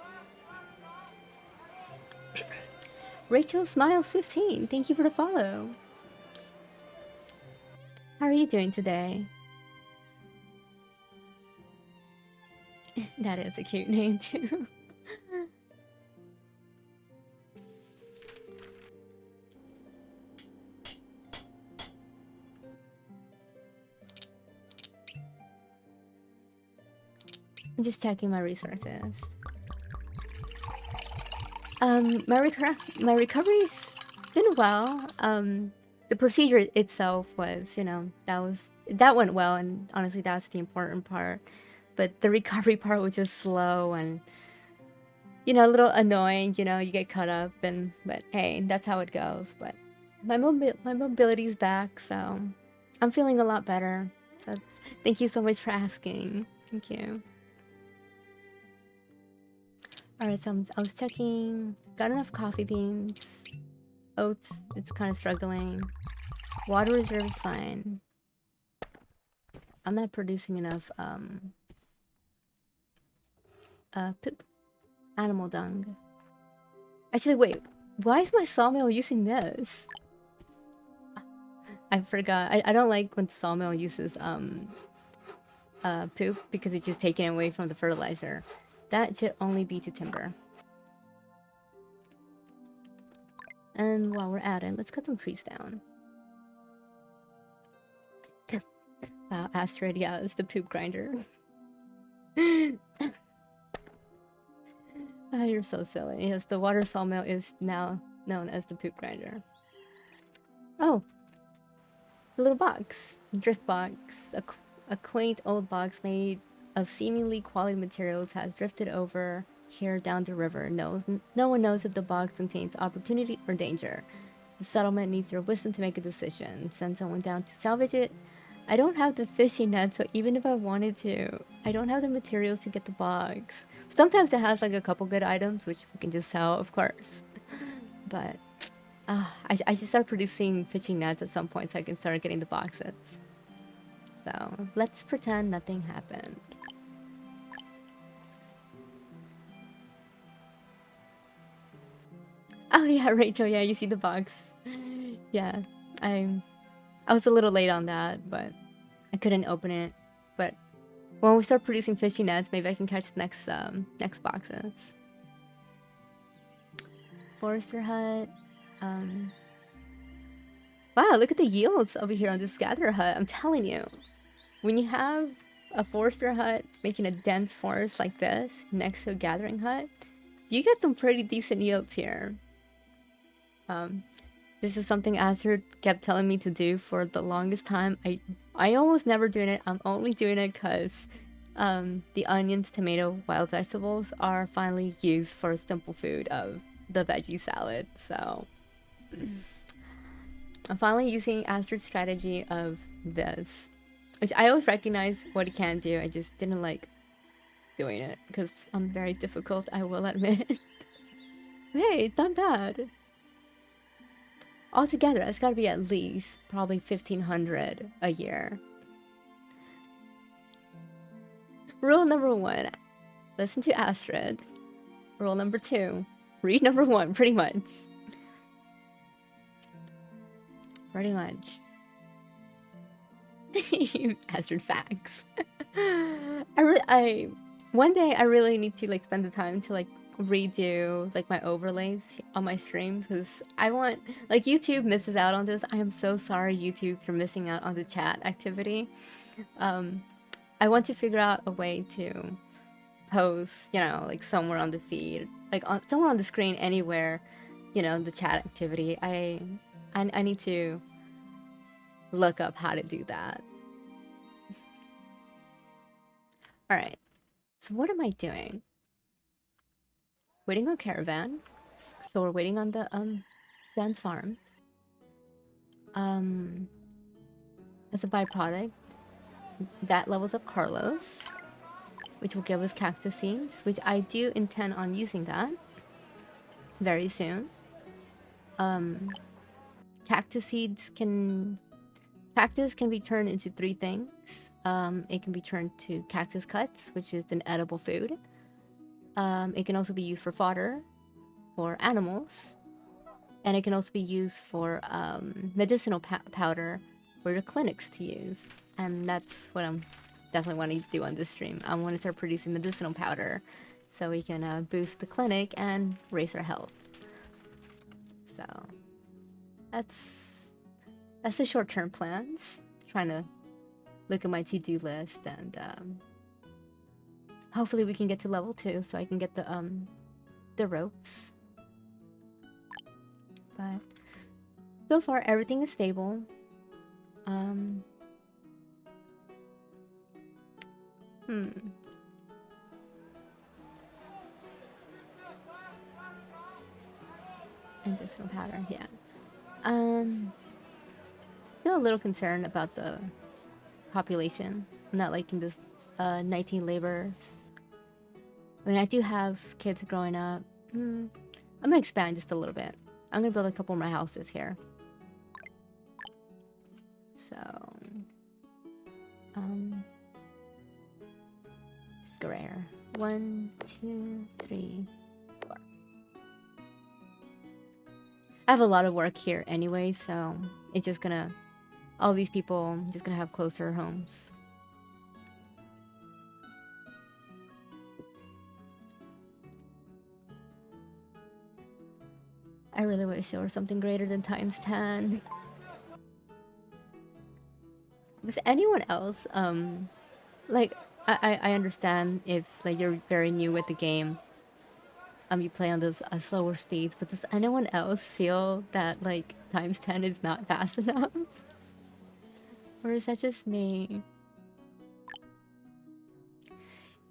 Rachel Smiles 15, thank you for the follow. How are you doing today? That is a cute name too. I'm just checking my resources. My recovery's been well. The procedure itself was, that went well, and honestly, that's the important part. But the recovery part was just slow and, a little annoying. You get caught up, but hey, that's how it goes. But my mobility's back, so I'm feeling a lot better. So thank you so much for asking. Thank you. Alright, so I was checking. Got enough coffee beans. Oats, it's kind of struggling. Water reserve is fine. I'm not producing enough poop. Animal dung. Actually, wait. Why is my sawmill using this? I forgot. I don't like when the sawmill uses poop, because it's just taken away from the fertilizer. That should only be to timber. And while we're at it, let's cut some trees down. Wow, Astrid, yeah, it's the poop grinder. Oh, you're so silly. Yes, the water sawmill is now known as the poop grinder. Oh, a little box. Drift box. A quaint old box made of seemingly quality materials has drifted over here down the river. No one knows if the box contains opportunity or danger. The settlement needs your wisdom to make a decision. Send someone down to salvage it. I don't have the fishing net, so even if I wanted to, I don't have the materials to get the box. Sometimes it has like a couple good items, which we can just sell, of course. But I should start producing fishing nets at some point so I can start getting the boxes. So let's pretend nothing happened. Oh yeah, Rachel, yeah, you see the box. Yeah, I was a little late on that, but I couldn't open it. But when we start producing fishy nets, maybe I can catch the next boxes. Forester hut. Wow, look at the yields over here on this gatherer hut. I'm telling you, when you have a forester hut making a dense forest like this next to a gathering hut, you get some pretty decent yields here. This is something Azure kept telling me to do for the longest time. I almost never doing it. I'm only doing it because the onions, tomato, wild vegetables are finally used for a simple food of the veggie salad. So I'm finally using Azure's strategy of this, which I always recognize what it can do. I just didn't like doing it because I'm very difficult, I will admit. Hey, it's not bad. Altogether, it's gotta be at least probably 1,500 a year. Rule number 1, listen to Astrid. Rule number 2, read number 1, pretty much. Pretty much. Astrid facts. One day I really need to like spend the time to like redo like my overlays on my streams, because I want, like, YouTube misses out on this. I am so sorry, YouTube, for missing out on the chat activity. I want to figure out a way to post, you know, like somewhere on the feed, like somewhere on the screen, anywhere, you know, the chat activity. I need to look up how to do that. All right, so what am I doing? Waiting on Caravan. So we're waiting on the dance farms. As a byproduct, that levels up Carlos, which will give us cactus seeds, which I do intend on using that very soon. Cactus can be turned into 3 things. It can be turned to cactus cuts, which is an edible food. It can also be used for fodder for animals, and it can also be used for medicinal powder for the clinics to use. And that's what I'm definitely wanting to do on this stream. I want to start producing medicinal powder so we can boost the clinic and raise our health. So that's the short-term plans. Trying to look at my to-do list, and hopefully we can get to level 2 so I can get the ropes. But so far everything is stable. Medicinal powder, yeah. Still a little concerned about the population. I'm not liking this 19 laborers. I mean, I do have kids growing up. I'm gonna expand just a little bit. I'm gonna build a couple more houses here. So, square. 1, 2, 3, 4. I have a lot of work here anyway, so it's just gonna, all these people just gonna have closer homes. I really wish there was something greater than times 10. Does anyone else, like, I understand if, like, you're very new with the game, you play on those slower speeds, but does anyone else feel that, like, times 10 is not fast enough? Or is that just me?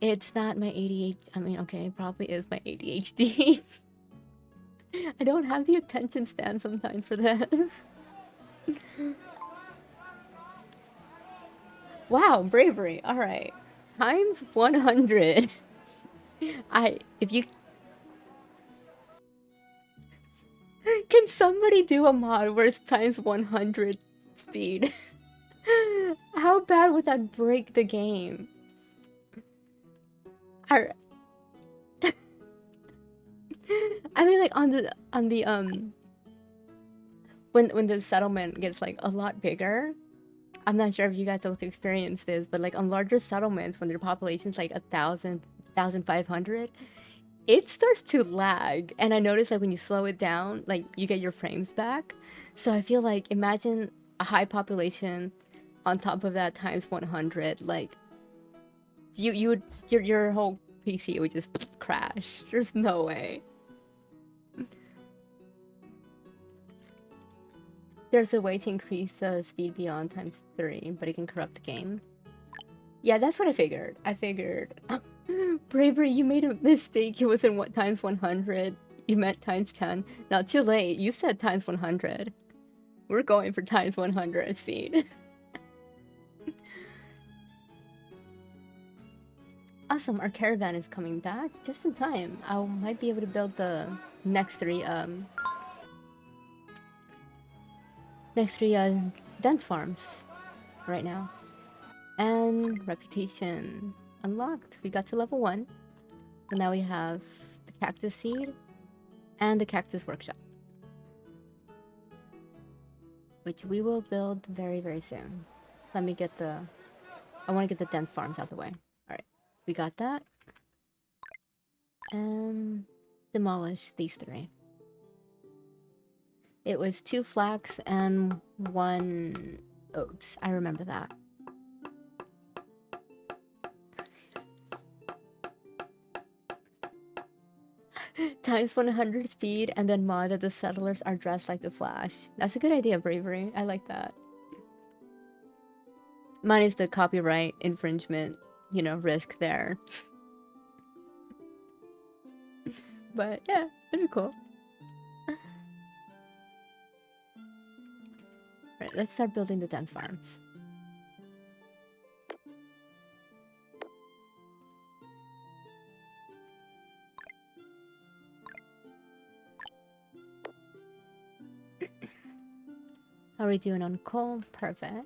It's not my ADHD, I mean, okay, it probably is my ADHD. I don't have the attention span sometimes for this. Wow, bravery. All right. Times 100. If you... Can somebody do a mod where it's times 100 speed? How bad would that break the game? I mean, like, on the when the settlement gets like a lot bigger, I'm not sure if you guys also experience this, but like on larger settlements, when their population's like 1,500, it starts to lag. And I notice like when you slow it down, like you get your frames back. So I feel like imagine a high population on top of that times 100, like you would your whole PC would just crash. There's no way. There's a way to increase speed beyond ×3, but it can corrupt the game. Yeah, that's what I figured. Bravery, you made a mistake. It wasn't what times 100. You meant times 10. Now, too late. You said times 100. We're going for times 100 speed. Awesome, our caravan is coming back just in time. I might be able to build the next three dense farms right now. And reputation unlocked. We got to level 1. And now we have the cactus seed and the cactus workshop, which we will build very, very soon. Let me get the... I want to get the dense farms out the way. Alright, we got that. And demolish these 3. It was 2 flax and 1 oats. I remember that. Times 100 speed and then mod that the settlers are dressed like the Flash. That's a good idea, Bravery. I like that. Minus the copyright infringement, you know, risk there. But yeah, that'd be cool. Alright, let's start building the dense farms. How are we doing on coal? Perfect.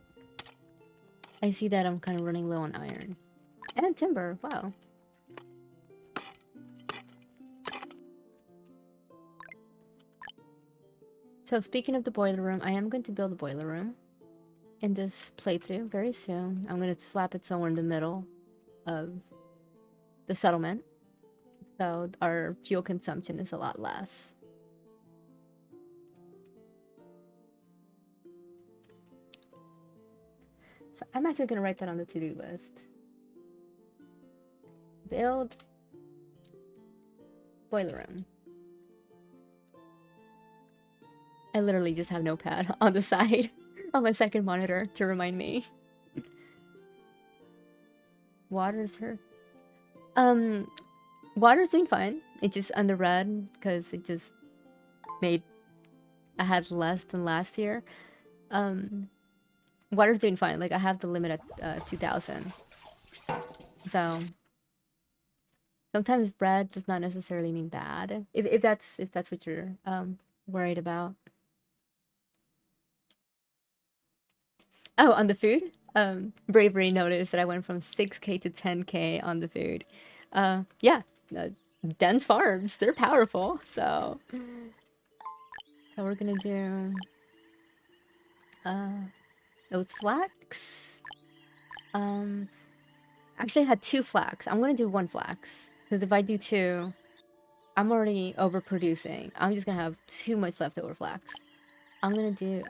I see that I'm kind of running low on iron. And timber, wow. So speaking of the boiler room, I am going to build a boiler room in this playthrough very soon. I'm going to slap it somewhere in the middle of the settlement, so our fuel consumption is a lot less. So I'm actually going to write that on the to-do list. Build boiler room. I literally just have Notepad on the side on my second monitor to remind me. Water's her. Water's doing fine. It's just under red because it just made I had less than last year. Water's doing fine. Like I have the limit at 2,000. So sometimes red does not necessarily mean bad. If that's what you're worried about. Oh, on the food? Bravery noticed that I went from 6k to 10k on the food. Yeah, dense farms, they're powerful, so we're gonna do oats flax. Actually I had 2 flax. I'm gonna do 1 flax, because if I do 2, I'm already overproducing. I'm just gonna have too much leftover flax. I'm gonna do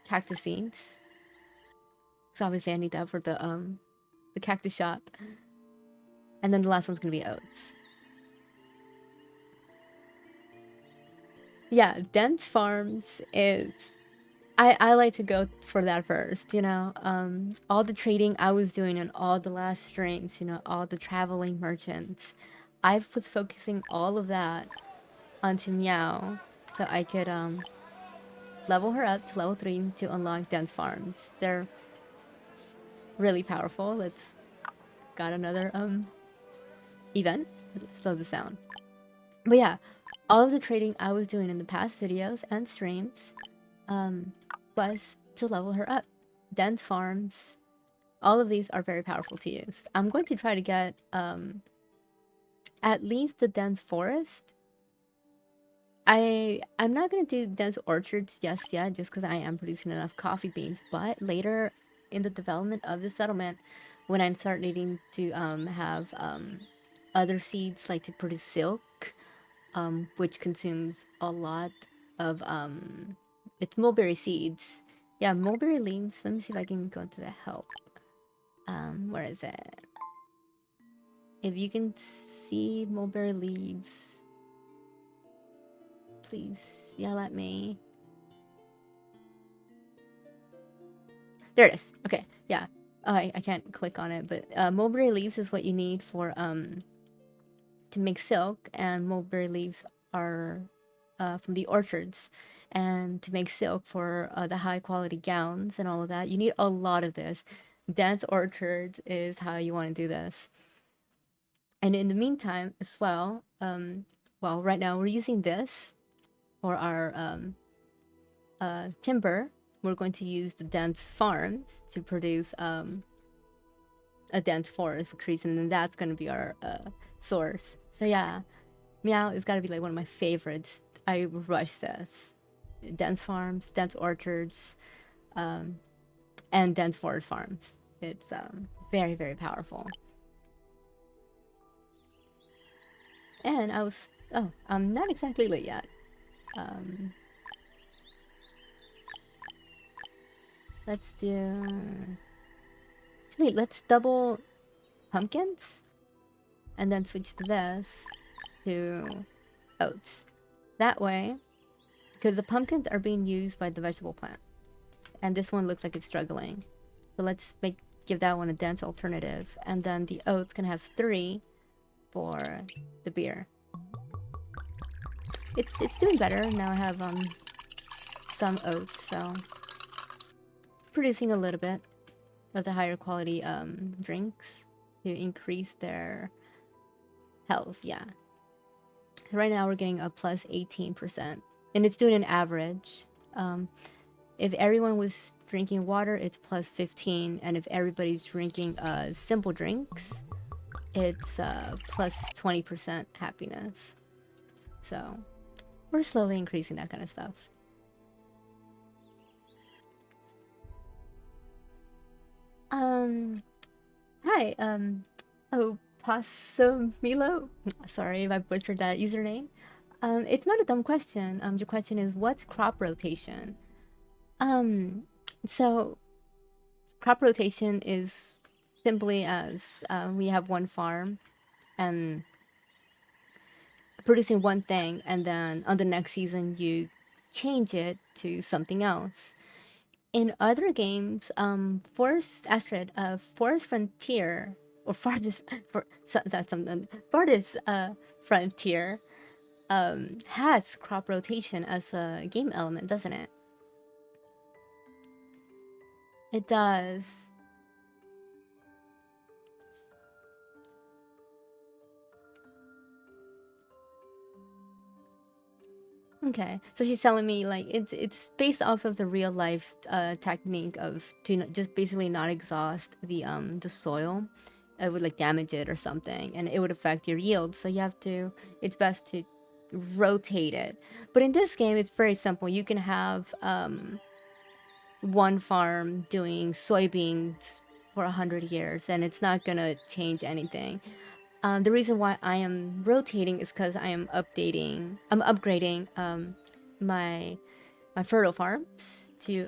cactus seeds. So obviously I need that for the cactus shop. And then the last one's gonna be oats. Yeah, dense farms is I like to go for that first, you know. All the trading I was doing in all the last streams, you know, all the traveling merchants, I was focusing all of that onto Meow so I could level her up to level 3 to unlock dense farms. They're really powerful. Let's got another event. Let's slow the sound. But yeah, all of the trading I was doing in the past videos and streams was to level her up. Dense farms, all of these are very powerful to use. I'm going to try to get at least the dense forest I'm not gonna do dense orchards just yet, just because I am producing enough coffee beans. But later in the development of the settlement, when I start needing to have other seeds like to produce silk, which consumes a lot of it's mulberry seeds. Yeah, mulberry leaves. Let me see if I can go into the help. Where is it? If you can see mulberry leaves, please yell at me. There it is. Okay, yeah. Oh, I can't click on it, but mulberry leaves is what you need for to make silk, and mulberry leaves are from the orchards. And to make silk for the high quality gowns and all of that, you need a lot of this. Dense orchards is how you want to do this. And in the meantime, as well, well, right now we're using this for our timber. We're going to use the dense farms to produce a dense forest for trees, and then that's going to be our source. So yeah, Meow is got to be like one of my favorites. I rush this. Dense farms, dense orchards, and dense forest farms. It's very, very powerful. And I was, oh, I'm not exactly late yet. Let's do, wait, let's double pumpkins and then switch this to oats. That way, because the pumpkins are being used by the vegetable plant, and this one looks like it's struggling. So let's give that one a dense alternative, and then the oats can have 3 for the beer. It's doing better now. I have some oats, so producing a little bit of the higher quality drinks to increase their health. Yeah. So right now we're getting a plus 18%, and it's doing an average. If everyone was drinking water, it's plus 15, and if everybody's drinking simple drinks, it's plus 20% happiness. So we're slowly increasing that kind of stuff. Hi, oh, Pasomilo. Sorry if I butchered that username. It's not a dumb question. Your question is, what's crop rotation? So crop rotation is simply as we have one farm and producing one thing, and then on the next season you change it to something else. In other games, Forest Astrid, Forest Frontier, or Farthest, that's something, Farthest Frontier, has crop rotation as a game element, doesn't it? It does. Okay, so she's telling me like it's based off of the real life technique of to just basically not exhaust the soil. It would like damage it or something, and it would affect your yield. So you have to. It's best to rotate it. But in this game, it's very simple. You can have one farm doing soybeans for 100 years, and it's not gonna change anything. The reason why I am rotating is because I'm upgrading my fertile farms to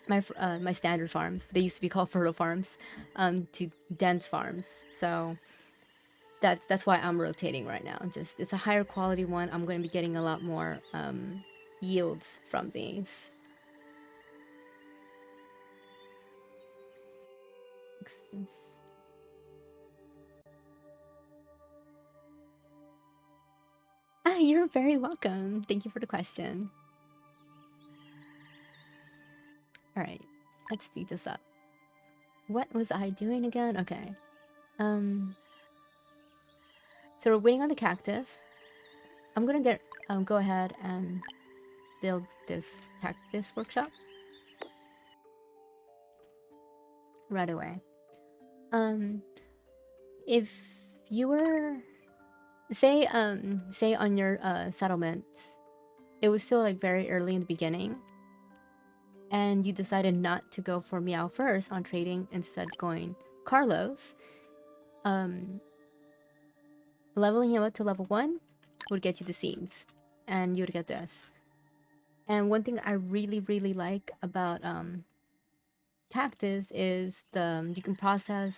my standard farms. They used to be called fertile farms, to dense farms. So that's why I'm rotating right now. Just it's a higher quality one. I'm going to be getting a lot more yields from these. Ah, you're very welcome. Thank you for the question. All right, let's speed this up. What was I doing again? Okay. So we're waiting on the cactus. I'm gonna go ahead and build this cactus workshop right away. If you were Say on your settlements, it was still like very early in the beginning, and you decided not to go for Meow first on trading, instead going Carlos. Um, Leveling him up to level 1 would get you the seeds, and you would get this. And one thing I really, really like about cactus is you can process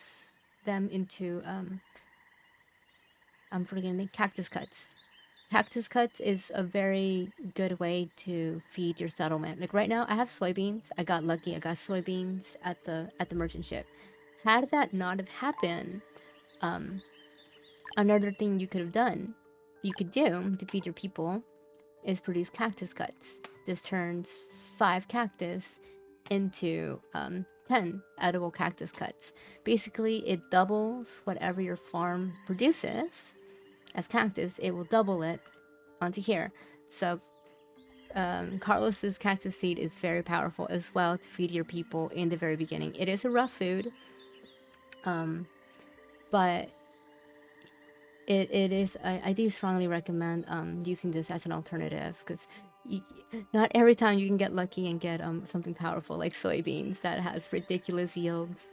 them into I'm forgetting the cactus cuts. Cactus cuts is a very good way to feed your settlement. Like right now, I have soybeans. I got lucky. I got soybeans at the merchant ship. Had that not have happened, another thing you could have done, you could do to feed your people, is produce cactus cuts. This turns 5 cactus into 10 edible cactus cuts. Basically, it doubles whatever your farm produces as cactus. It will double it onto here. So Carlos's cactus seed is very powerful as well to feed your people in the very beginning. It is a rough food, but it is. I do strongly recommend using this as an alternative, because not every time you can get lucky and get something powerful like soybeans that has ridiculous yields.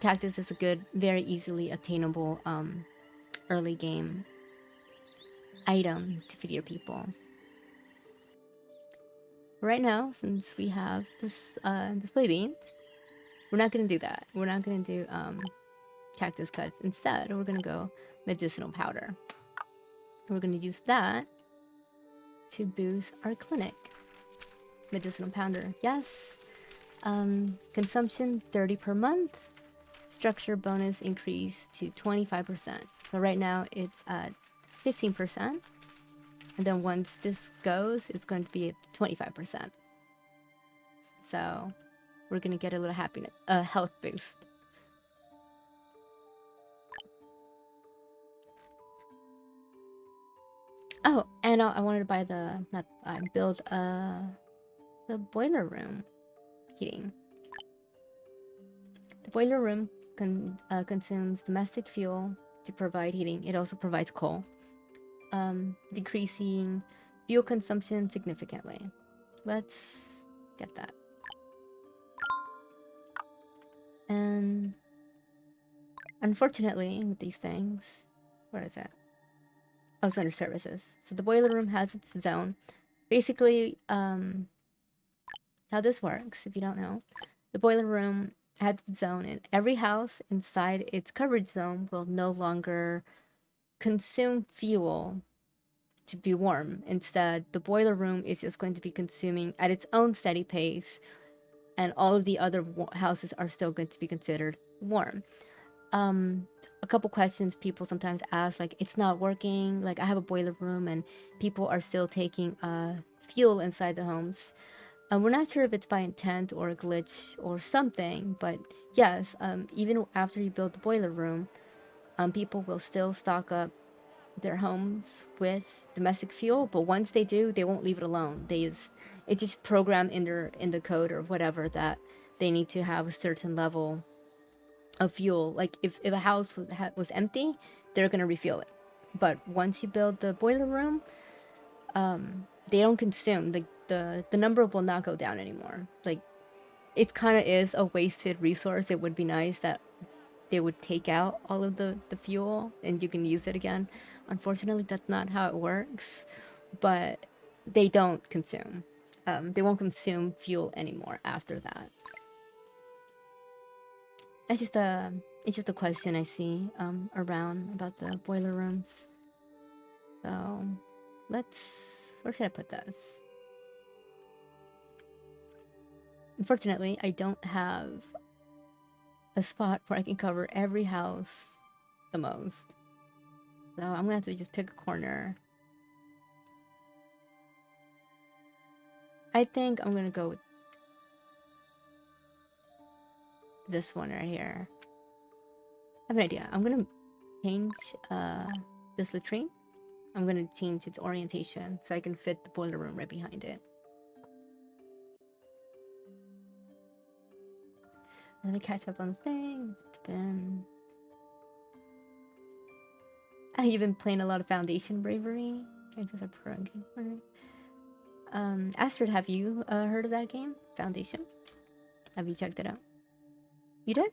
Cactus is a good, very easily attainable early game item to feed your people. Right now, since we have this the soybeans, we're not gonna do that. We're not gonna do cactus cuts. Instead, we're gonna go medicinal powder. We're gonna use that to boost our clinic. Medicinal powder, yes. Consumption 30 per month. Structure bonus increase to 25%. So right now it's at 15%. And then once this goes, it's going to be at 25%. So we're gonna get a little happiness, health boost. Oh, and I wanted to buy build the boiler room heating. The boiler room consumes domestic fuel to provide heating. It also provides coal, decreasing fuel consumption significantly. Let's get that. And unfortunately, with these things, what is it? Oh, it's under services. So the boiler room has its zone. Basically, how this works, if you don't know, the boiler room has its zone, and every house inside its coverage zone will no longer consume fuel to be warm. Instead, the boiler room is just going to be consuming at its own steady pace, and all of the other houses are still going to be considered warm. A couple questions people sometimes ask, like, it's not working, like I have a boiler room and people are still taking fuel inside the homes. We're not sure if it's by intent or a glitch or something, but yes, even after you build the boiler room, people will still stock up their homes with domestic fuel, but once they do, they won't leave it alone. It just programmed in the code or whatever that they need to have a certain level of fuel. Like if a house was empty, they're gonna refuel it. But once you build the boiler room, they don't consume, like the number will not go down anymore. Like it kind of is a wasted resource. It would be nice that they would take out all of the fuel and you can use it again. Unfortunately, that's not how it works, but they don't consume. They won't consume fuel anymore after that. It's just a question I see around about the boiler rooms. So where should I put this? Unfortunately, I don't have a spot where I can cover every house the most. So I'm gonna have to just pick a corner. I think I'm gonna go with this one right here. I have an idea. I'm gonna change this latrine. I'm gonna change its orientation so I can fit the boiler room right behind it. Let me catch up on things. It's been You've been playing a lot of Foundation Bravery. Astrid, have you heard of that game? Foundation? Have you checked it out? You did?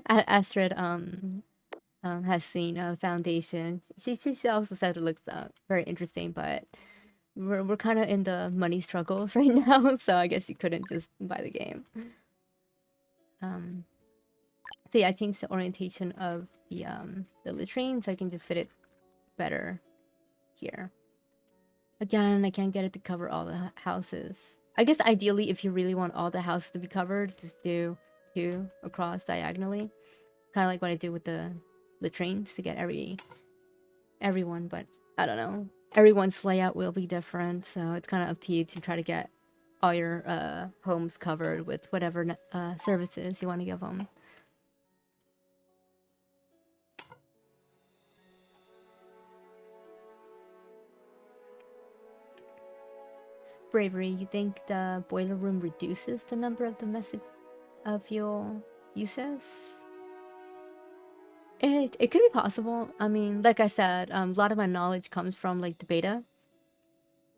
Astrid has seen Foundation. She also said it looks very interesting, but we're kind of in the money struggles right now, so I guess you couldn't just buy the game. So yeah, I changed the orientation of the latrine so I can just fit it better here. Again, I can't get it to cover all the houses. I guess ideally, if you really want all the houses to be covered, just do 2 across diagonally. Kind of like what I did with the latrines to get everyone, but I don't know. Everyone's layout will be different, so it's kind of up to you to try to get all your homes covered with whatever services you want to give them. Bravery, you think the boiler room reduces the number of domestic fuel uses? It could be possible. I mean, like I said, a lot of my knowledge comes from like the beta.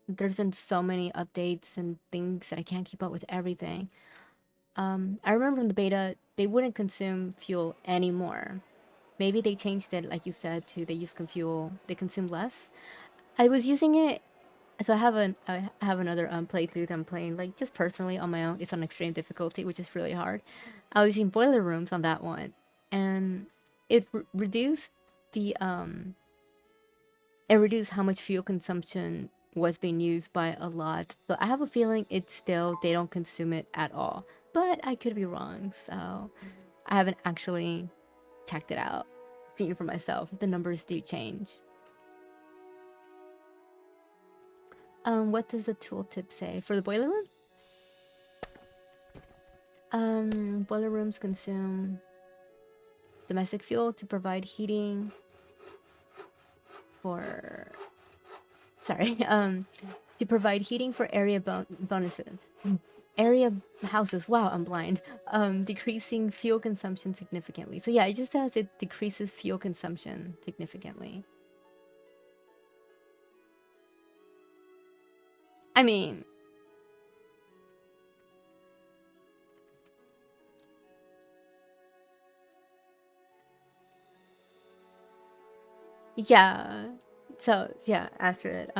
There's been so many updates and things that I can't keep up with everything. I remember in the beta, they wouldn't consume fuel anymore. Maybe they changed it, like you said, to they consume less. I was using it, so I have another playthrough that I'm playing, like just personally on my own. It's on extreme difficulty, which is really hard. I was using boiler rooms on that one, and it reduced the it reduced how much fuel consumption was being used by a lot. So I have a feeling it's still they don't consume it at all, but I could be wrong. So I haven't actually checked it out, seen it for myself. The numbers do change. What does the tooltip say for the boiler room? Boiler rooms consume domestic fuel to provide heating for to provide heating for area bonuses. Area houses. Wow, I'm blind. Decreasing fuel consumption significantly. So yeah, it just says it decreases fuel consumption significantly. I mean, yeah. So yeah, Astrid.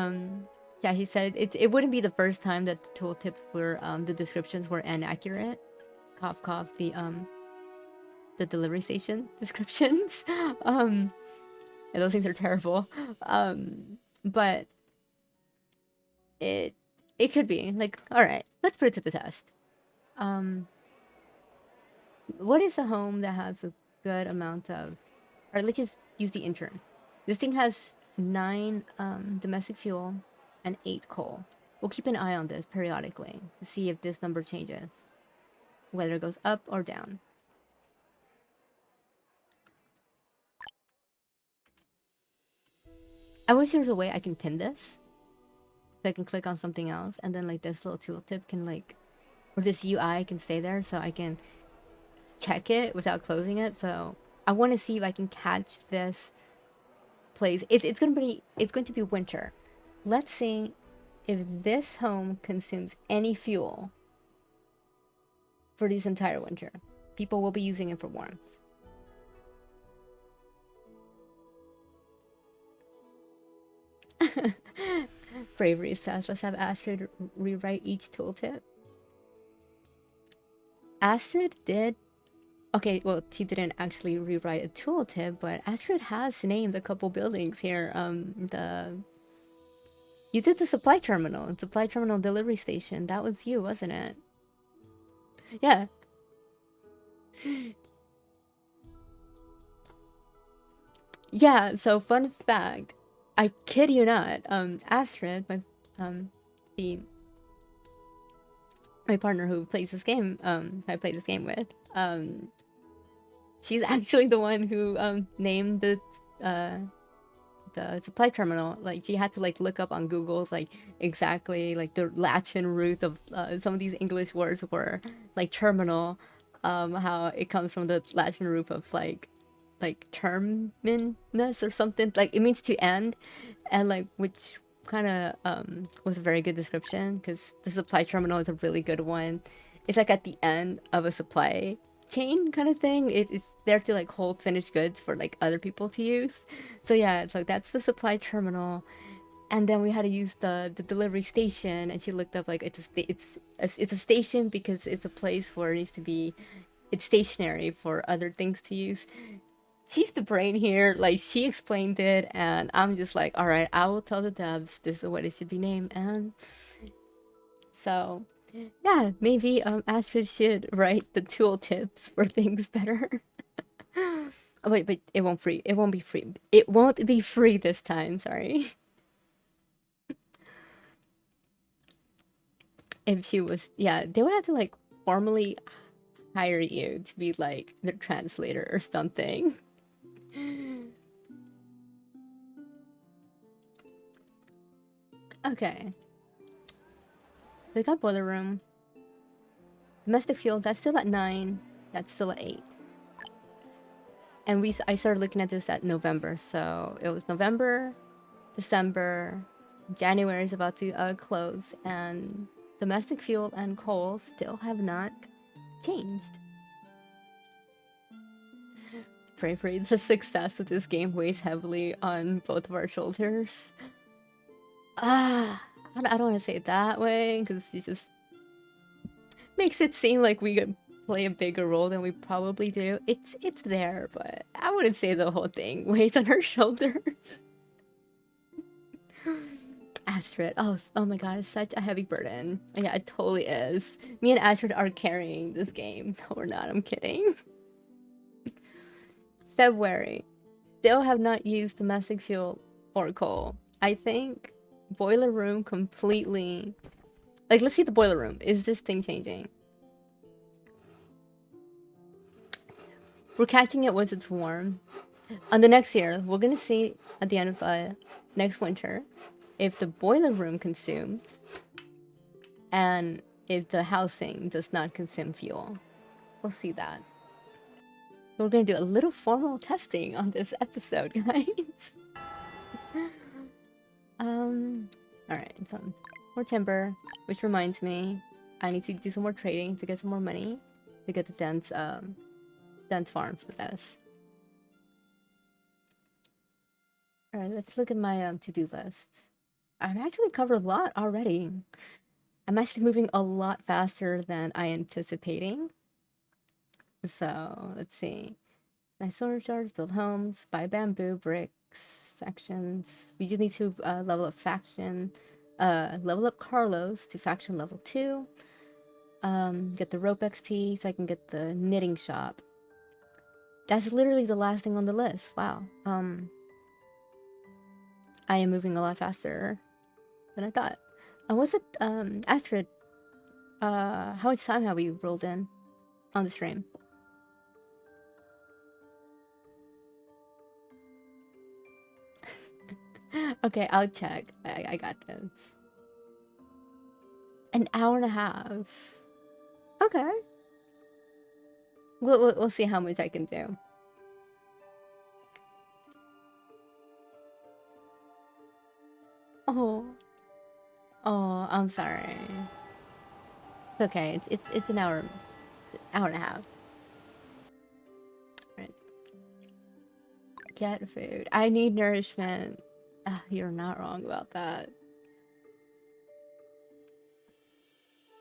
Yeah, he said it wouldn't be the first time that the tooltips were the descriptions were inaccurate. Cough cough. The delivery station descriptions. And those things are terrible. But it could be like, all right, let's put it to the test. What is a home that has a good amount of, or let's just use the intern. This thing has 9 domestic fuel and 8 coal. We'll keep an eye on this periodically to see if this number changes, whether it goes up or down. I wish there was a way I can pin this. So I can click on something else, and then like this little tooltip can like, or this UI can stay there so I can check it without closing it. So I want to see if I can catch this place. It's going to be winter. Let's see if this home consumes any fuel for this entire winter. People will be using it for warmth. Bravery says, let's have Astrid rewrite each tooltip. Astrid did. Okay, well, she didn't actually rewrite a tooltip, but Astrid has named a couple buildings here. You did the supply terminal delivery station. That was you, wasn't it? Yeah. Yeah, so fun fact. I kid you not. Astrid, my partner who plays this game, I play this game with, she's actually the one who named the supply terminal. Like she had to like look up on Google's like exactly like the Latin root of some of these English words were like terminal. how it comes from the Latin root of like terminus or something. Like it means to end, and like which kind of was a very good description because the supply terminal is a really good one. It's like at the end of a supply chain kind of thing. It is there to like hold finished goods for like other people to use. So yeah, it's like that's the supply terminal. And then we had to use the delivery station, and she looked up like it's a station because it's a place where it needs to be, it's stationary for other things to use. She's the brain here, like she explained it, and I'm just like, all right, I will tell the devs this is what it should be named. And so yeah, maybe Astrid should write the tool tips for things better. Oh wait, but it won't be free, it won't be free this time, sorry. If she was, yeah, they would have to like formally hire you to be like the translator or something. Okay, we got boiler room. Domestic fuel, that's still at 9. That's still at 8. And I started looking at this at November, so it was November, December, January is about to close, and domestic fuel and coal still have not changed. Pray for the success of this game weighs heavily on both of our shoulders. I don't want to say it that way, because it just makes it seem like we could play a bigger role than we probably do. It's there, but I wouldn't say the whole thing weighs on our shoulders. Astrid, oh my god, it's such a heavy burden. Yeah, it totally is. Me and Astrid are carrying this game. No, we're not, I'm kidding. February, still have not used domestic fuel or coal. I think boiler room completely, like, let's see the boiler room. Is this thing changing? We're catching it once it's warm. On the next year, we're gonna see at the end of next winter if the boiler room consumes and if the housing does not consume fuel. We'll see that. We're gonna do a little formal testing on this episode, guys. Alright, so more timber, which reminds me, I need to do some more trading to get some more money to get the dense farm for this. Alright, let's look at my to-do list. I've actually covered a lot already. I'm actually moving a lot faster than I anticipating. So, let's see. Nice solar shards, build homes, buy bamboo, bricks, factions. We just need to level up faction. Level up Carlos to faction level 2. Get the rope XP so I can get the knitting shop. That's literally the last thing on the list. Wow. I am moving a lot faster than I thought. What's it, Astrid? How much time have we rolled in on the stream? Okay, I'll check. I got this. An hour and a half. Okay. We'll see how much I can do. Oh, I'm sorry. It's okay. It's an hour and a half. Right. Get food. I need nourishment. You're not wrong about that.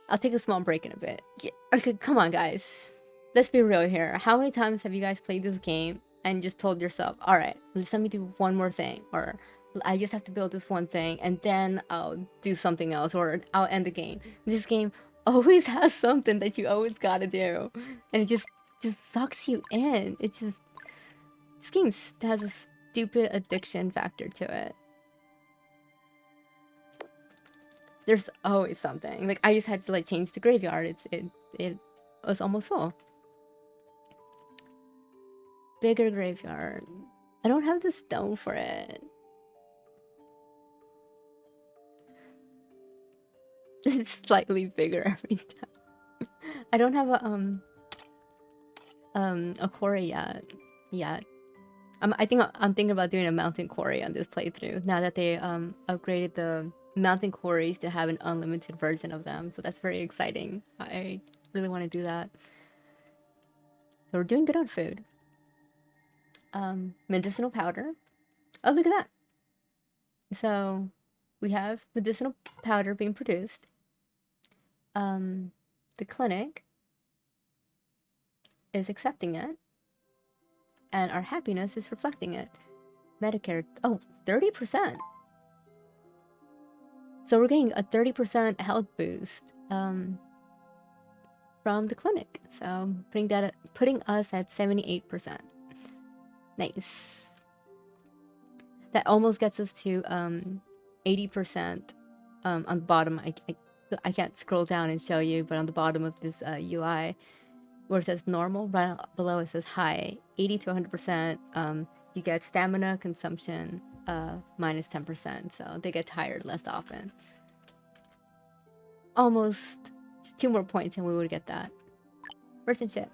I'll take a small break in a bit. Yeah, okay, come on, guys. Let's be real here. How many times have you guys played this game and just told yourself, all right, let me do one more thing, or I just have to build this one thing and then I'll do something else, or I'll end the game. This game always has something that you always gotta do, and it just sucks you in. It just, this game has a stupid addiction factor to it. There's always something. Like, I just had to like change the graveyard. It was almost full. Bigger graveyard. I don't have the stone for it. It's slightly bigger every time. I don't have a a quarry yet. Yet. I think I'm thinking about doing a mountain quarry on this playthrough now that they upgraded the mountain quarries to have an unlimited version of them. So that's very exciting. I really want to do that. So we're doing good on food. Medicinal powder. Oh, look at that. So we have medicinal powder being produced. The clinic is accepting it. And our happiness is reflecting it. Medicare, oh, 30%. So we're getting a 30% health boost from the clinic. So putting us at 78%. Nice. That almost gets us to 80% on the bottom. I can't scroll down and show you, but on the bottom of this UI, where it says normal, right below it says high, 80 to 100%. You get stamina consumption minus 10%, so they get tired less often. Almost 2 more points and we would get that. Merchant ship.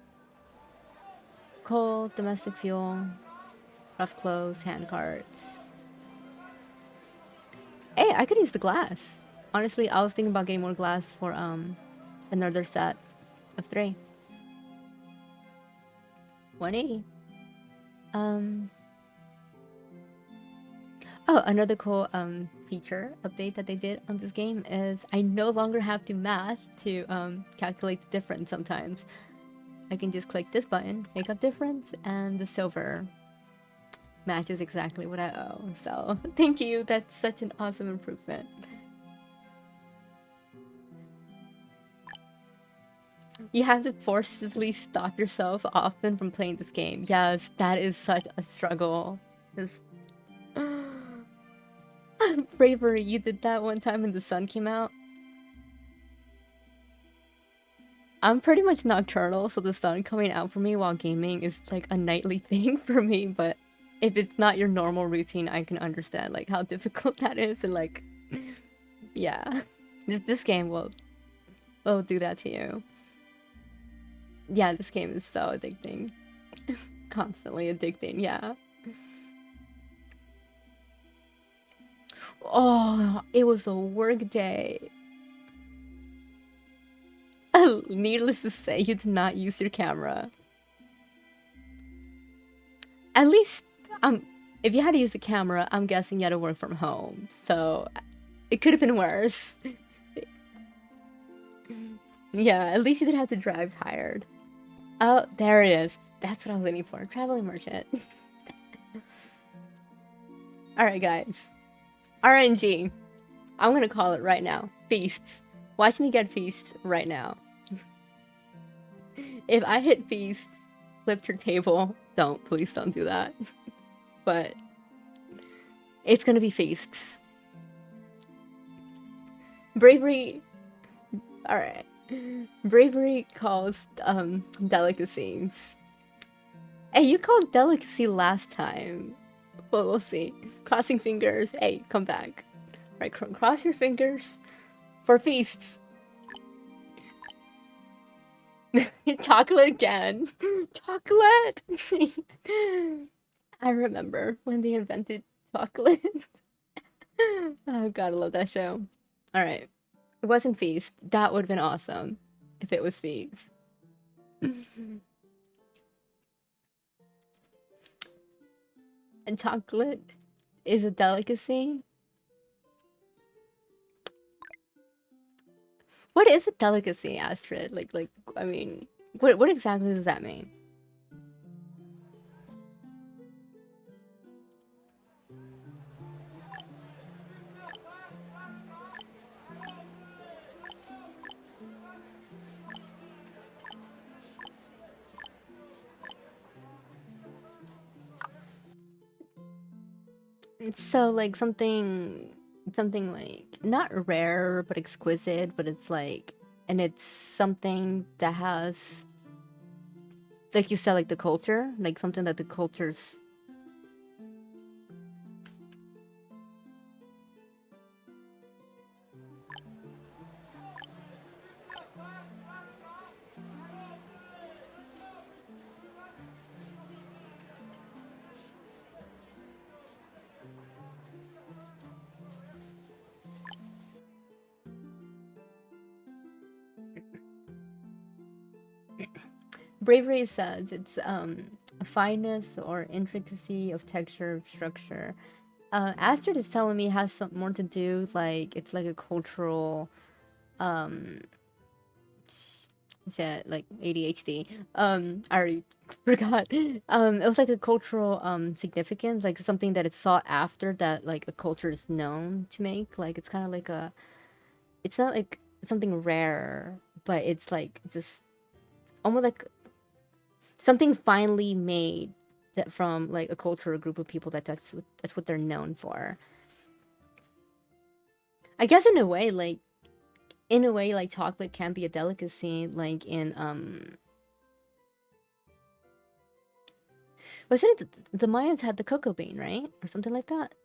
Coal, domestic fuel, rough clothes, hand carts. Hey, I could use the glass. Honestly, I was thinking about getting more glass for another set of 3. 180. Oh, another cool feature update that they did on this game is I no longer have to math to calculate the difference sometimes. I can just click this button, make up difference, and the silver matches exactly what I owe. So thank you, that's such an awesome improvement. You have to forcibly stop yourself often from playing this game. Yes, that is such a struggle. Just... Bravery, you did that one time when the sun came out. I'm pretty much nocturnal, so the sun coming out for me while gaming is like a nightly thing for me, but if it's not your normal routine, I can understand like how difficult that is, and like, yeah, this game will do that to you. Yeah, this game is so addicting. Constantly addicting, yeah. Oh, it was a work day. Needless to say, you did not use your camera. At least, if you had to use the camera, I'm guessing you had to work from home. So, it could have been worse. Yeah, at least you didn't have to drive tired. Oh, there it is. That's what I was waiting for. Traveling merchant. Alright, guys. RNG. I'm gonna call it right now. Feasts. Watch me get feast right now. If I hit feast, flip your table. Please don't do that. But it's gonna be feasts. Bravery. Alright. Bravery calls delicacies. Hey, you called delicacy last time. Well, we'll see. Crossing fingers. Hey, come back. Right, cross your fingers for feasts. Chocolate again. Chocolate. I remember when they invented chocolate. Oh god, I love that show. Alright. It wasn't feast. That would have been awesome if it was feast. And chocolate is a delicacy. What is a delicacy, Astrid? Like, I mean, what exactly does that mean? So like something like not rare but exquisite, but it's like, and it's something that has, like you said, like the culture, like something that the culture's. Bravery says it's a fineness or intricacy of texture, structure. Astrid is telling me it has some more to do, like it's like a cultural shit, like ADHD. I already forgot. It was like a cultural significance, like something that it's sought after, that like a culture is known to make. Like it's kind of like a, it's not like something rare, but it's like it's just almost like something finely made that from like a culture or group of people that's what they're known for. I guess in a way, like chocolate can be a delicacy, like in wasn't it the Mayans had the cocoa bean, right? Or something like that.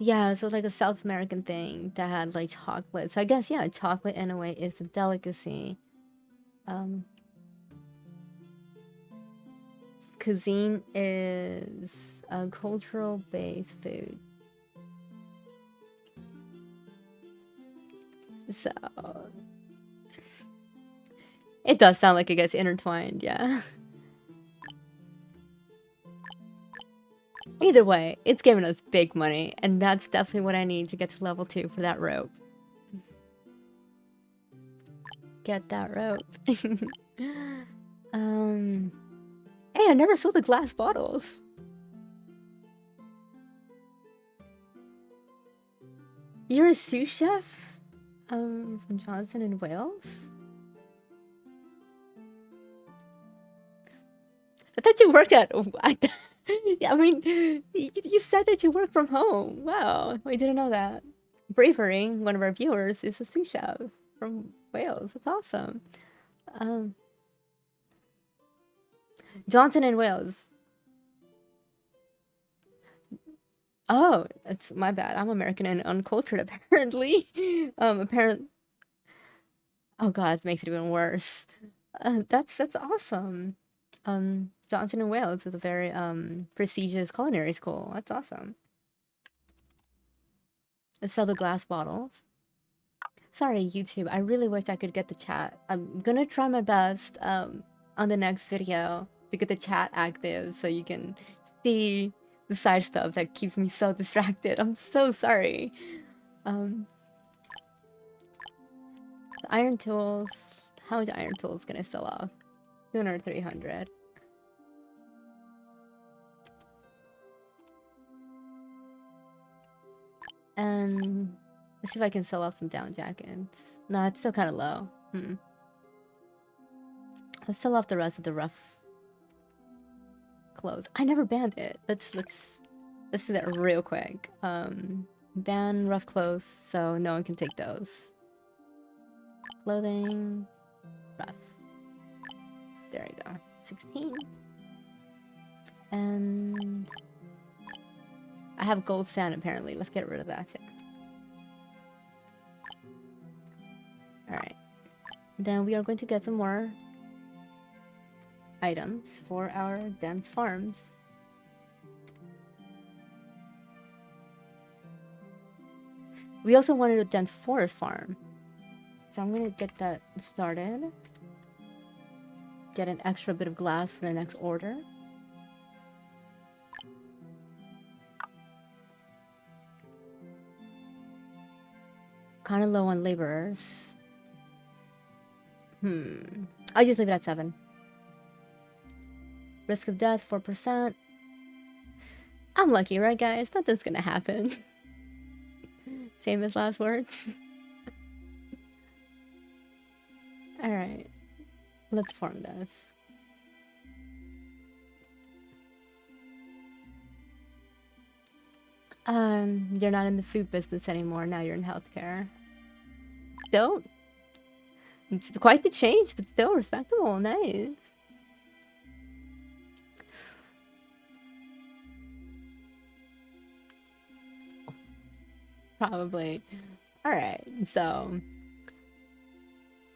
Yeah, so it's like a South American thing that had like chocolate. So I guess yeah, chocolate in a way is a delicacy. Cuisine is a cultural based food. So it does sound like it gets intertwined, yeah. Either way, it's giving us big money, and that's definitely what I need to get to level 2 for that rope. Get that rope. Hey, I never saw the glass bottles. You're a sous chef? From Johnson in Wales? I thought you worked at... I mean, you said that you work from home. Wow, I didn't know that. Bravery, one of our viewers, is a sous chef from Wales. That's awesome. Johnson in Wales. Oh, that's my bad. I'm American and uncultured, apparently. Oh god, this makes it even worse. That's awesome. Johnson in Wales is a very prestigious culinary school. That's awesome. Let's sell the glass bottles. Sorry, YouTube. I really wish I could get the chat. I'm gonna try my best on the next video to get the chat active so you can see the side stuff that keeps me so distracted. I'm so sorry. The iron tools. How much iron tools can I sell off? 200 or 300. And let's see if I can sell off some down jackets. No, it's still kind of low. Let's sell off the rest of the rough clothes. I never banned it. Let's do that real quick. Ban rough clothes so no one can take those. Clothing, rough. There you go. 16. And I have gold sand apparently. Let's get rid of that too. Alright. Then we are going to get some more items for our dense farms. We also wanted a dense forest farm. So I'm gonna get that started. Get an extra bit of glass for the next order. Kind of low on laborers. I'll just leave it at 7. Risk of death, 4%. I'm lucky, right guys? Nothing's gonna happen. Famous last words. Alright. Let's farm this. You're not in the food business anymore. Now you're in healthcare. Still, it's quite the change, but still respectable. Nice. Probably. Alright, so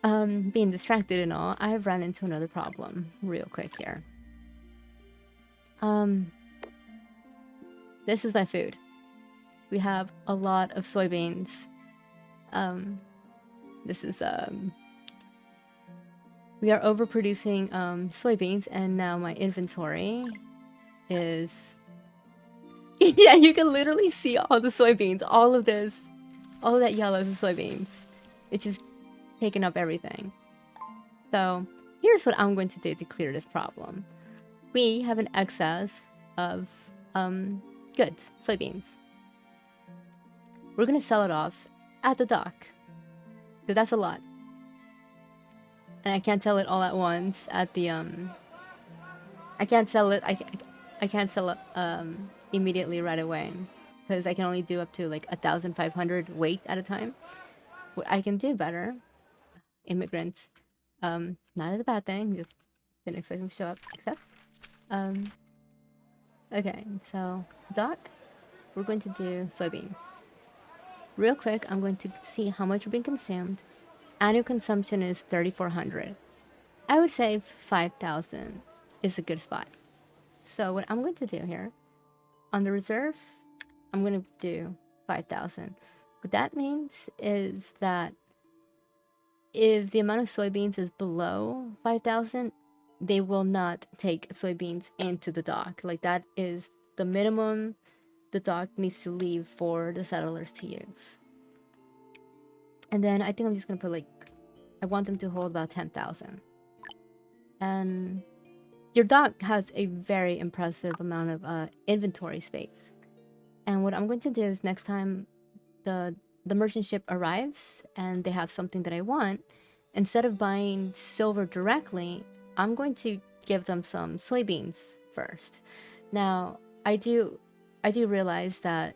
being distracted and all, I've run into another problem real quick here. This is my food. we have a lot of soybeans. This is we are overproducing soybeans, and now my inventory is yeah, you can literally see all the soybeans, all of this, all of that yellow is soybeans. It's just taking up everything. So here's what I'm going to do to clear this problem. We have an excess of goods, soybeans. We're gonna sell it off at the dock. So that's a lot. And I can't sell it all at once at the I can't sell it I can't sell it immediately right away, because I can only do up to like 1,500 weight at a time. What I can do better, immigrants, not as a bad thing, just didn't expect them to show up, except okay, so dock, we're going to do soybeans. Real quick, I'm going to see how much are being consumed. Annual consumption is 3,400. I would say 5,000 is a good spot. So what I'm going to do here, on the reserve, I'm going to do 5,000. What that means is that if the amount of soybeans is below 5,000, they will not take soybeans into the dock. Like, that is the minimum the dock needs to leave for the settlers to use. And then I think I'm just gonna put like, I want them to hold about 10,000. And your dock has a very impressive amount of inventory space. And what I'm going to do is, next time the merchant ship arrives and they have something that I want, instead of buying silver directly, I'm going to give them some soybeans first. Now, I do realize that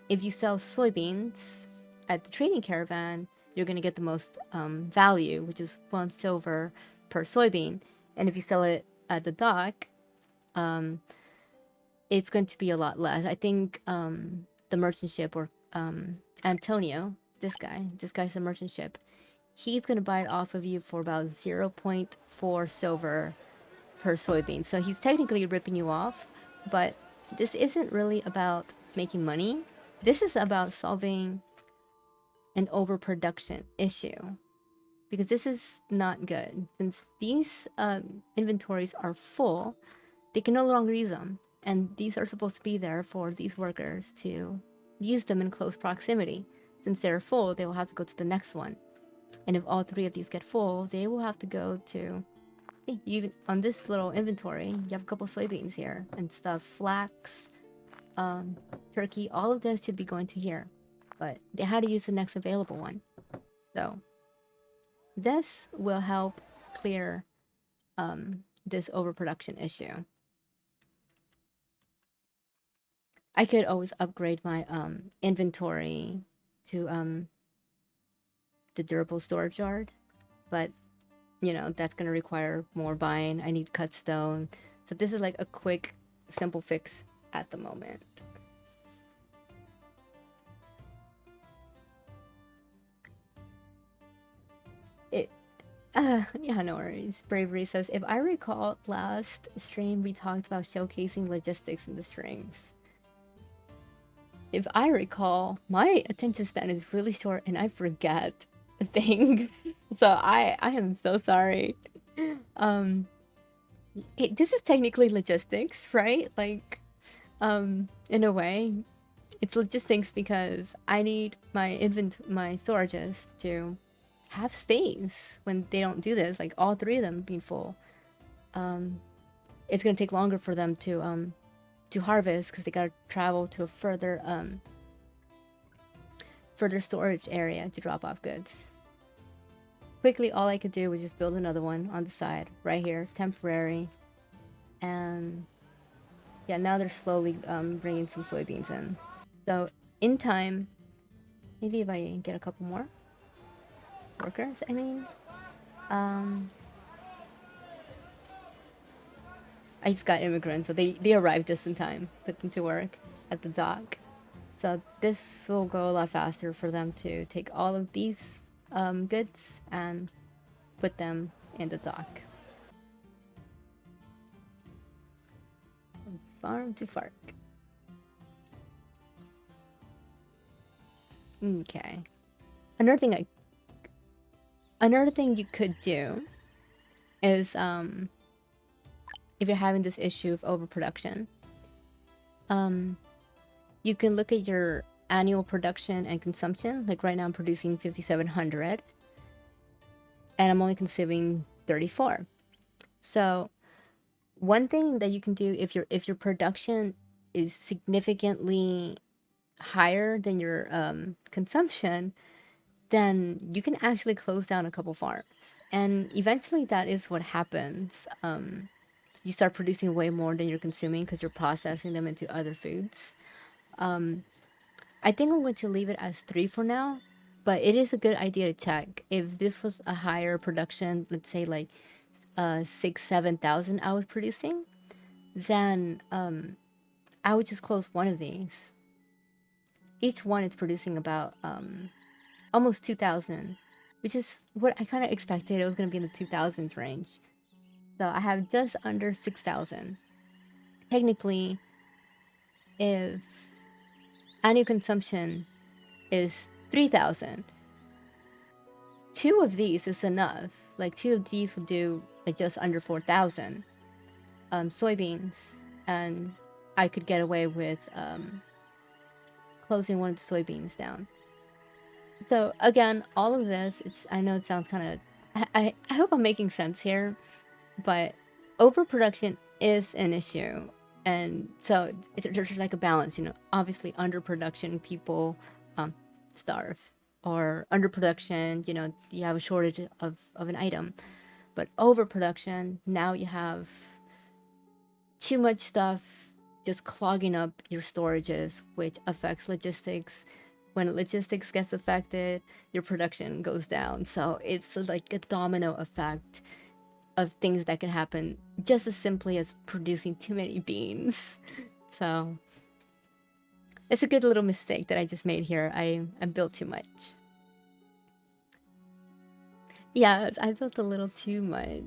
if you sell soybeans at the trading caravan, you're going to get the most value, which is 1 silver per soybean. And if you sell it at the dock, it's going to be a lot less. I think the merchant ship, or Antonio, this guy's the merchant ship, he's going to buy it off of you for about 0.4 silver per soybean. So he's technically ripping you off, but this isn't really about making money. This is about solving an overproduction issue, because this is not good. Since these inventories are full, they can no longer use them, and these are supposed to be there for these workers to use them in close proximity. Since they're full, they will have to go to the next one, and if all 3 of these get full, they will have to go to, even on this little inventory, you have a couple soybeans here and stuff, flax, turkey, all of this should be going to here, but they had to use the next available one. So this will help clear this overproduction issue. I could always upgrade my inventory to the durable storage yard, but you know, that's gonna require more buying. I need cut stone. So this is like a quick, simple fix at the moment. Yeah, no worries. Bravery says, if I recall, last stream we talked about showcasing logistics in the strings. If I recall, my attention span is really short and I forget things. So I am so sorry. This is technically logistics, right? Like, in a way, it's logistics because I need my storages to have space when they don't do this, like all 3 of them being full. It's gonna take longer for them to harvest, because they gotta travel to a further storage area to drop off goods. Quickly, all I could do was just build another one on the side right here, temporary. And yeah, now they're slowly bringing some soybeans in. So in time, maybe if I get a couple more workers, I mean, I just got immigrants, so they arrived just in time, put them to work at the dock. So this will go a lot faster for them to take all of these goods and put them in the dock. From farm to fark. Okay. Another thing another thing you could do is if you're having this issue of overproduction, you can look at your annual production and consumption. Like right now I'm producing 5,700 and I'm only consuming 34. So one thing that you can do if your production is significantly higher than your consumption, then you can actually close down a couple farms. And eventually that is what happens. You start producing way more than you're consuming because you're processing them into other foods. I think I'm going to leave it as 3 for now, but it is a good idea to check. If this was a higher production, let's say like 6,000-7,000 I was producing, then I would just close one of these. Each one is producing about almost 2,000, which is what I kind of expected. It was going to be in the 2,000s range. So I have just under 6,000. Technically, if annual consumption is 3,000, 2 of these is enough. Like 2 of these will do like just under 4,000 soybeans, and I could get away with closing one of the soybeans down. So again, all of this, I know it sounds kind of, I hope I'm making sense here, but overproduction is an issue. And so there's like a balance, obviously underproduction, people starve, or underproduction, you have a shortage of an item. But overproduction, now you have too much stuff just clogging up your storages, which affects logistics. When logistics gets affected, your production goes down. So it's like a domino effect of things that can happen just as simply as producing too many beans. So it's a good little mistake that I just made here. I built too much. Yeah, I built a little too much.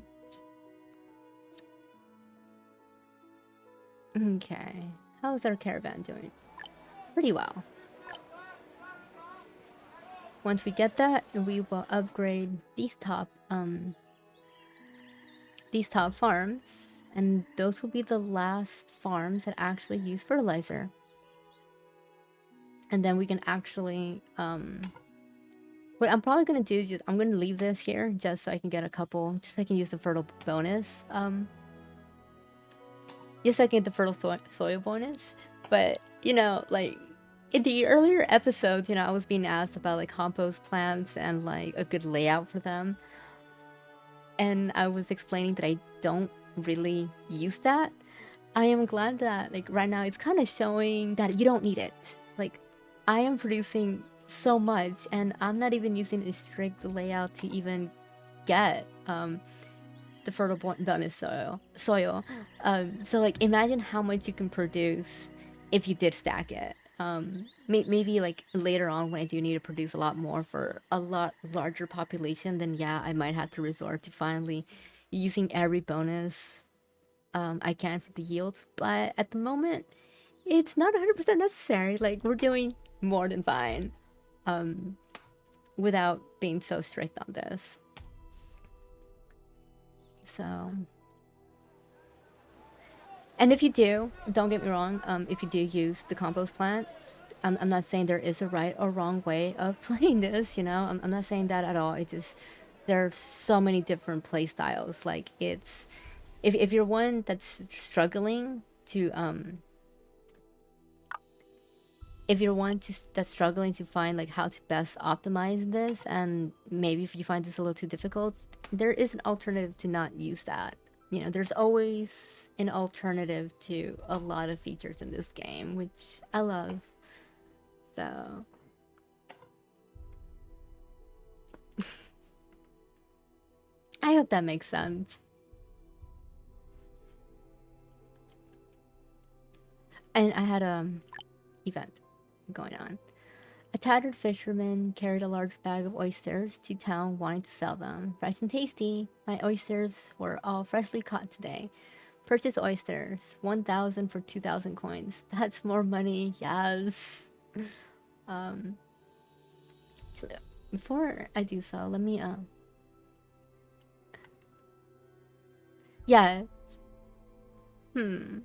Okay, how's our caravan doing? Pretty well. Once we get that, we will upgrade these top farms, and those will be the last farms that actually use fertilizer. And then we can actually what I'm probably gonna do is I'm gonna leave this here just so I can get a couple, just so I can use the fertile bonus, just so I can get the fertile soil bonus. But like in the earlier episodes, I was being asked about like compost plants and like a good layout for them, and I was explaining that I don't really use that. I am glad that like right now it's kind of showing that you don't need it. Like I am producing so much and I'm not even using a strict layout to even get the fertile bonus soil. So like imagine how much you can produce if you did stack it. Maybe like later on when I do need to produce a lot more for a lot larger population, then yeah, I might have to resort to finally using every bonus I can for the yields. But at the moment, it's not 100% necessary. Like we're doing more than fine without being so strict on this. So, and if you do, don't get me wrong, if you do use the compost plants, I'm not saying there is a right or wrong way of playing this, I'm not saying that at all. It just, there are so many different play styles. Like it's, if you're one that's struggling to that's struggling to find like how to best optimize this, and maybe if you find this a little too difficult, there is an alternative to not use that. There's always an alternative to a lot of features in this game, which I love. So I hope that makes sense. And I had event going on. A tattered fisherman carried a large bag of oysters to town wanting to sell them. Fresh and tasty. My oysters were all freshly caught today. Purchase oysters. 1,000 for 2,000 coins. That's more money. Yes. So before I do so, let me yeah. I'm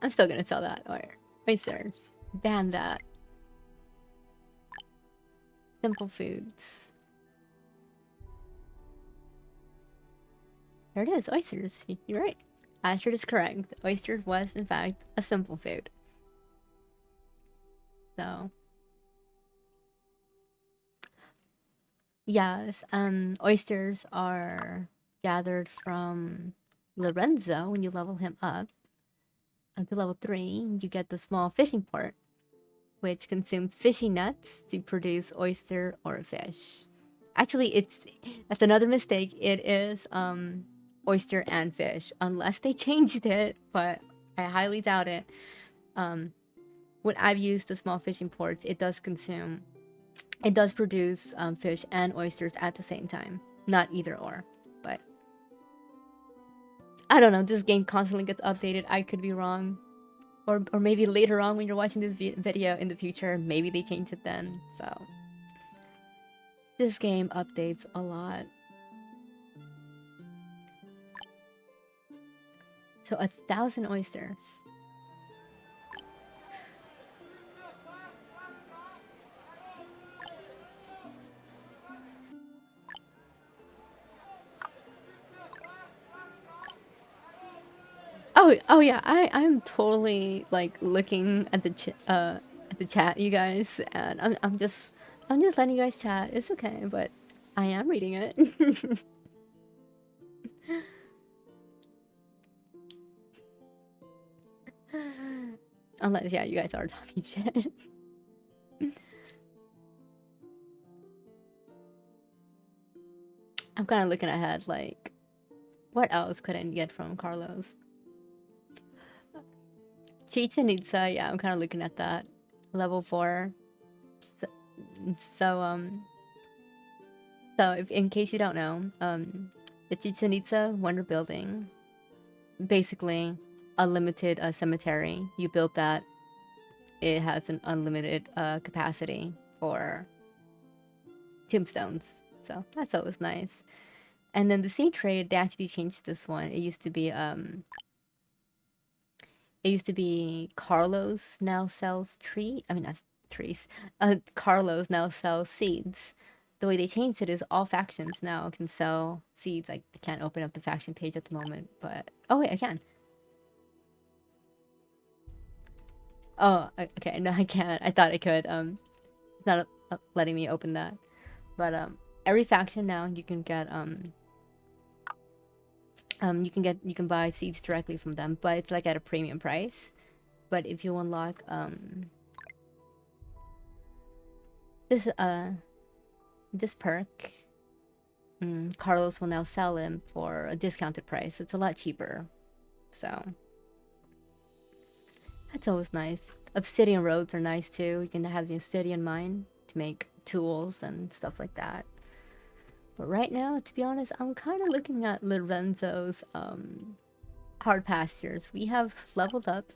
still gonna sell that. Or oysters. Ban that. Simple foods. There it is, oysters. You're right. Astrid is correct. Oysters was, in fact, a simple food. So, yes, oysters are gathered from Lorenzo when you level him up. To level 3, you get the small fishing port, which consumes fishy nuts to produce oyster or fish. Actually, that's another mistake. It is oyster and fish, unless they changed it, but I highly doubt it. When I've used the small fishing ports, it does produce fish and oysters at the same time. Not either or, but I don't know. This game constantly gets updated. I could be wrong. Or maybe later on when you're watching this video in the future, maybe they change it then. So this game updates a lot. So 1,000 oysters. Oh yeah, I'm totally like looking at the chat, you guys, and I'm just letting you guys chat. It's okay, but I am reading it. Unless, yeah, you guys are talking shit. I'm kind of looking ahead, like, what else could I get from Carlos? Chichen Itza, yeah, I'm kind of looking at that. Level 4. So, so if, in case you don't know, the Chichen Itza Wonder Building, basically unlimited cemetery. You build that, it has an unlimited capacity for tombstones. So that's always nice. And then the seed trade, they actually changed this one. It used to be Carlos now sells trees. Carlos now sells seeds. The way they changed it is all factions now can sell seeds. I can't open up the faction page at the moment, but oh wait, I can. Oh, okay. No, I can't. I thought I could. It's not letting me open that. But every faction now you can get you can buy seeds directly from them, but it's like at a premium price. But if you unlock this perk, Carlos will now sell him for a discounted price. It's a lot cheaper. So that's always nice. Obsidian roads are nice too. You can have the obsidian mine to make tools and stuff like that. But right now, to be honest, I'm kind of looking at Lorenzo's hard pastures. We have leveled up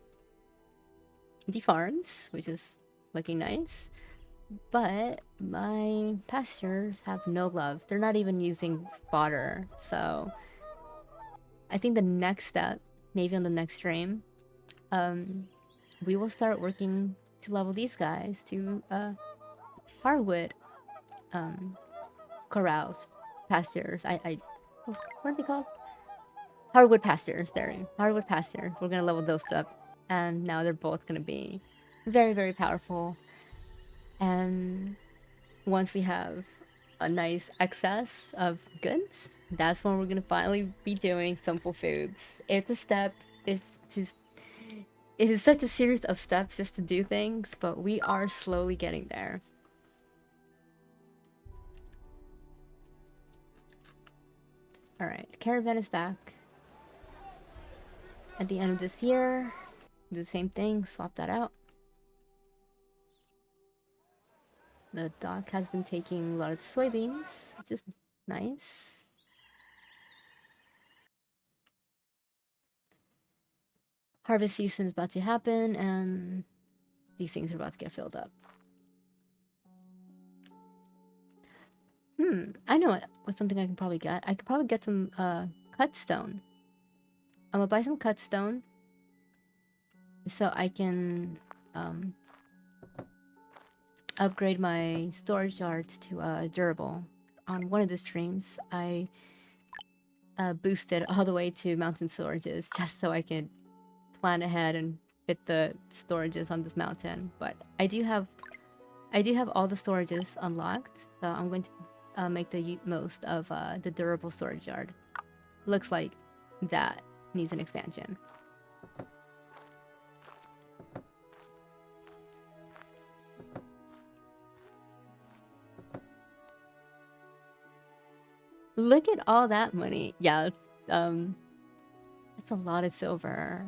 the farms, which is looking nice. But my pastures have no love. They're not even using fodder. So I think the next step, maybe on the next stream, we will start working to level these guys to hardwood corrals, pastures. What are they called? Hardwood pastures. There, hardwood pastures. We're gonna level those up, and now they're both gonna be very, very powerful. And once we have a nice excess of goods, that's when we're gonna finally be doing simple foods. It's a step. It is such a series of steps just to do things, but we are slowly getting there. Alright, Caravan is back. At the end of this year, do the same thing, swap that out. The dock has been taking a lot of soybeans, which is nice. Harvest season is about to happen, and these things are about to get filled up. I know what's something I can probably get. I could probably get some cut stone. I'm gonna buy some cut stone so I can upgrade my storage yards to durable. On one of the streams, I boosted all the way to mountain storages just so I could plan ahead and fit the storages on this mountain. But I do have all the storages unlocked, so I'm going to make the most of the durable storage yard. Looks like that needs an expansion. Look at all that money. Yeah, that's a lot of silver.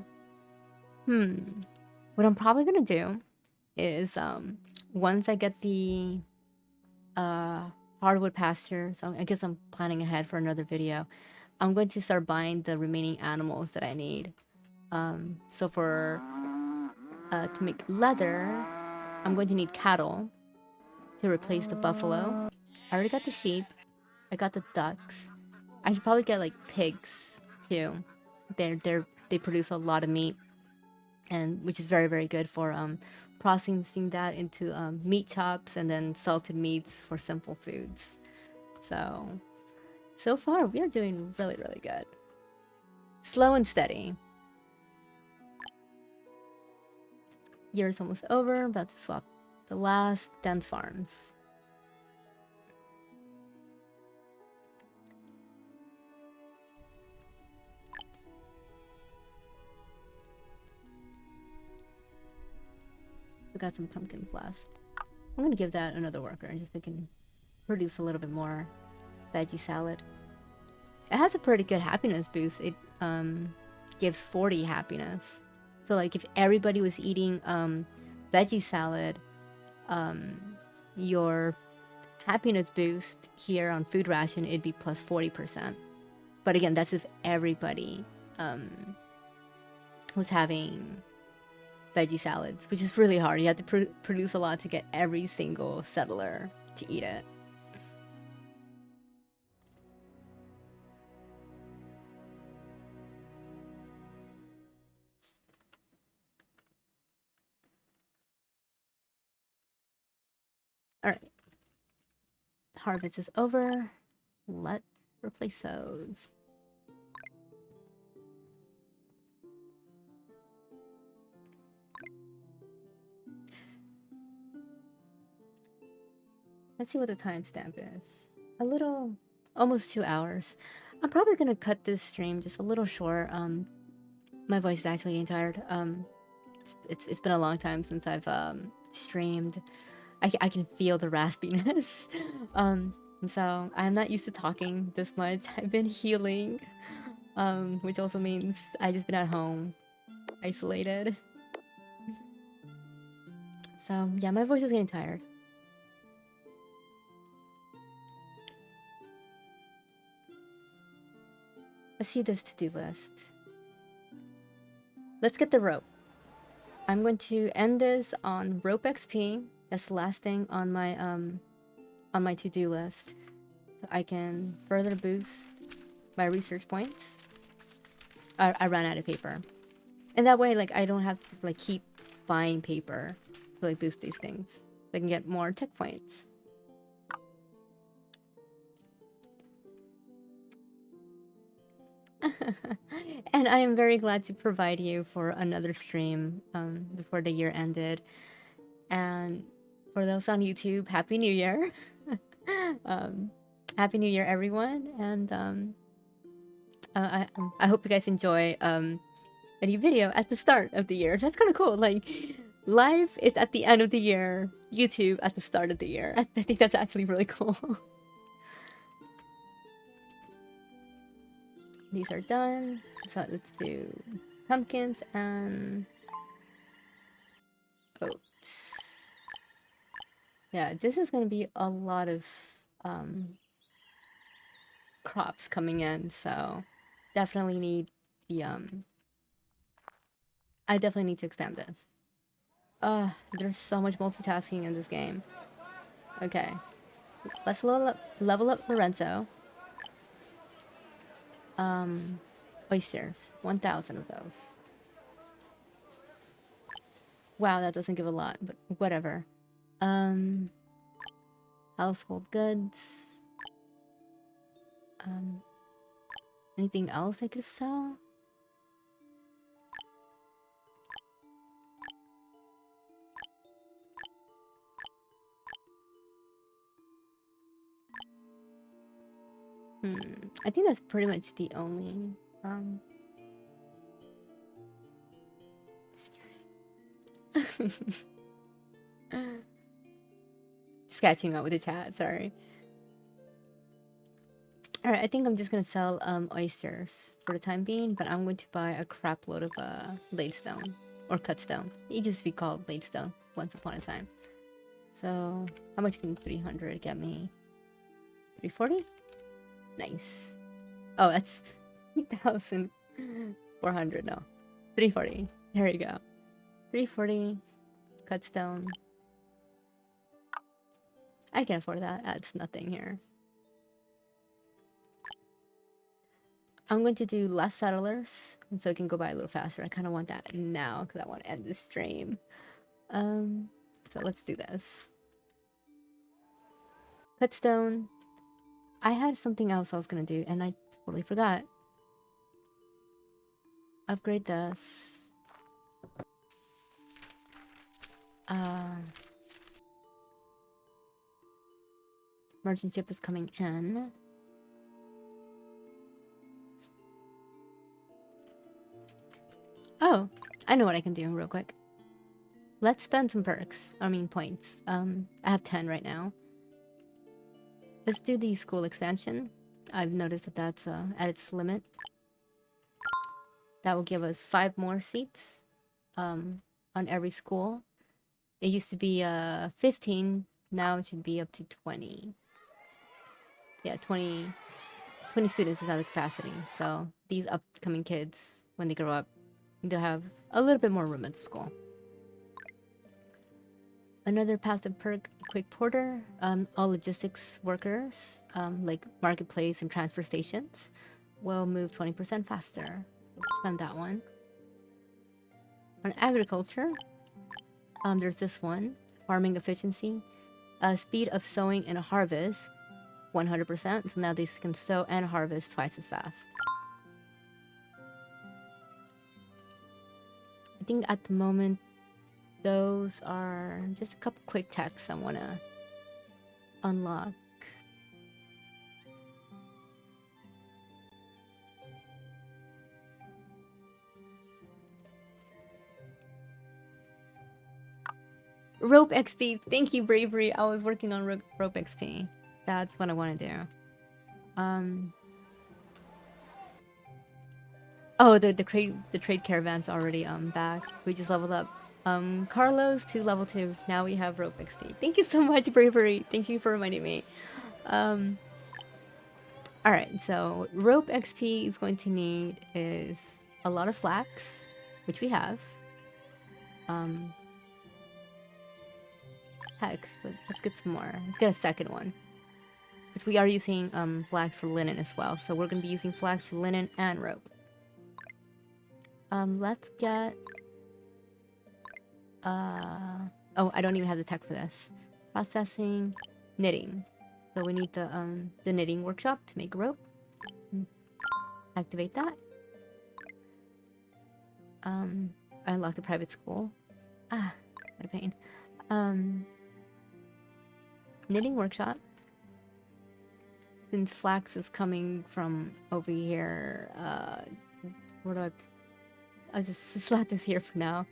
What I'm probably gonna do is once I get the hardwood pasture, so I guess I'm planning ahead for another video, I'm going to start buying the remaining animals that I need. So for to make leather, I'm going to need cattle to replace the buffalo. I already got the sheep. I got the ducks. I should probably get like pigs too. They produce a lot of meat, and which is very, very good for processing that into meat chops and then salted meats for simple foods. So far we are doing really, really good. Slow and steady. Year's almost over. About to swap the last dense farms. We got some pumpkins left. I'm gonna give that another worker just so it can produce a little bit more veggie salad. It has a pretty good happiness boost. It gives 40 happiness. So like if everybody was eating veggie salad, your happiness boost here on food ration, it'd be plus 40%. But again, that's if everybody was having veggie salads, which is really hard. You have to produce a lot to get every single settler to eat it. All right. Harvest is over. Let's replace those. Let's see what the timestamp is. A little, almost 2 hours. I'm probably gonna cut this stream just a little short. My voice is actually getting tired. It's been a long time since I've streamed. I can feel the raspiness. So I'm not used to talking this much. I've been healing, which also means I've just been at home, isolated. So yeah, my voice is getting tired. Let's see this to-do list. Let's get the rope. I'm going to end this on rope XP. That's the last thing on my to-do list, so I can further boost my research points. I ran out of paper, and that way, like, I don't have to like keep buying paper to like boost these things. So I can get more tech points. And I am very glad to provide you for another stream before the year ended. And for those on YouTube, Happy New Year. Happy New Year, everyone. And I hope you guys enjoy a new video at the start of the year. That's kind of cool. Like, live is at the end of the year, YouTube at the start of the year. I think that's actually really cool. These are done. So let's do pumpkins and oats. Yeah, this is going to be a lot of crops coming in, so definitely need the I definitely need to expand this. There's so much multitasking in this game. Okay. Let's level up Lorenzo. Oysters. 1,000 of those. Wow, that doesn't give a lot, but whatever. Household goods. Anything else I could sell? I think that's pretty much the only just catching up with the chat, sorry. Alright, I think I'm just gonna sell oysters for the time being, but I'm going to buy a crap load of ladestone or cutstone. It used to be called ladestone once upon a time. So how much can 300 get me? 340? Nice. Oh, that's 3,400. No, 340. There you go. 340 cutstone. I can afford that. That's nothing here. I'm going to do less settlers, and so it can go by a little faster. I kind of want that now because I want to end this stream. So let's do this. Cutstone. I had something else I was gonna do, and I totally forgot. Upgrade this. Merchant ship is coming in. Oh, I know what I can do real quick. Let's spend some perks. I mean points. I have 10 right now. Let's do the school expansion. I've noticed that that's at its limit. That will give us 5 more seats on every school. It used to be 15. Now it should be up to 20. Yeah, 20 students is out of capacity. So these upcoming kids, when they grow up, they'll have a little bit more room at the school. Another passive perk, Quick Porter. All logistics workers, like marketplace and transfer stations, will move 20% faster. Let's spend that one. On agriculture, there's this one, farming efficiency. Speed of sowing and harvest, 100%. So now they can sow and harvest twice as fast. I think at the moment, those are just a couple quick techs I want to unlock. Rope XP. Thank you, Bravery. I was working on Rope XP. That's what I want to do. Oh, the trade caravan's already back. We just leveled up Carlos to level 2. Now we have Rope XP. Thank you so much, Bravery. Thank you for reminding me. Alright, so Rope XP is going to need is a lot of flax, which we have. Heck, let's get some more. Let's get a second one. Because we are using flax for linen as well. So we're going to be using flax for linen and rope. Let's get... oh, I don't even have the tech for this. Processing, knitting. So we need the knitting workshop to make rope. Activate that. Unlock the private school. Ah, what a pain. Knitting workshop. Since flax is coming from over here, where do I'll just slap this here for now.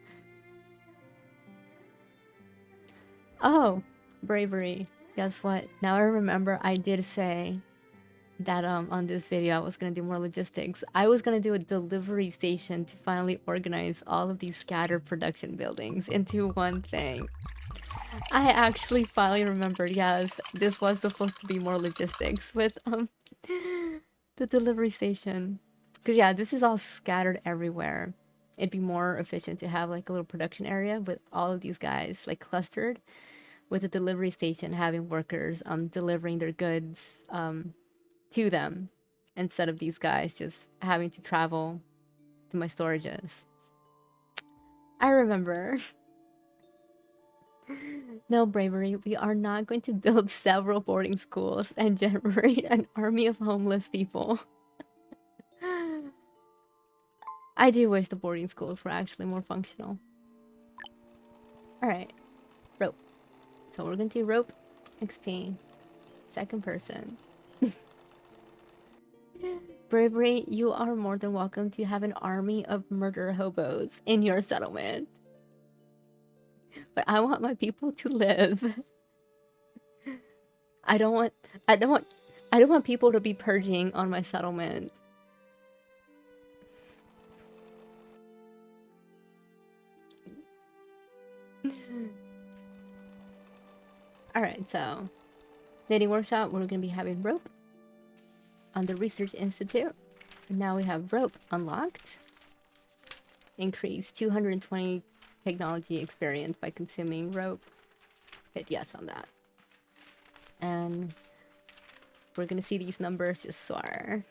Oh, bravery. Guess what? Now I remember I did say that on this video I was gonna do more logistics. I was gonna do a delivery station to finally organize all of these scattered production buildings into one thing. I actually finally remembered, yes, this was supposed to be more logistics with the delivery station. Because yeah, this is all scattered everywhere. It'd be more efficient to have like a little production area with all of these guys like clustered. with the delivery station having workers delivering their goods to them instead of these guys just having to travel to my storages. I remember. No, bravery, we are not going to build several boarding schools and generate an army of homeless people. I do wish the boarding schools were actually more functional. Alright, rope. So we're gonna do rope, XP, second person. Bravery, you are more than welcome to have an army of murder hobos in your settlement. But I want my people to live. I don't want people to be purging on my settlement. Alright, so knitting workshop, we're gonna be having rope on the Research Institute. Now we have rope unlocked. Increase 220 technology experience by consuming rope. Hit yes on that. And we're gonna see these numbers just soar.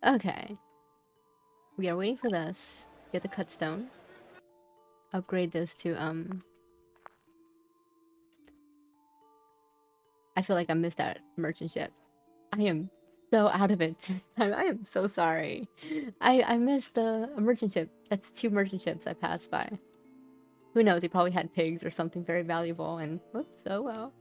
Okay. We are waiting for this. Get the cut stone. Upgrade this to I feel like I missed that merchant ship. I am so out of it. I am so sorry. I missed a merchant ship. That's 2 merchant ships I passed by. Who knows? They probably had pigs or something very valuable and whoops, oh well.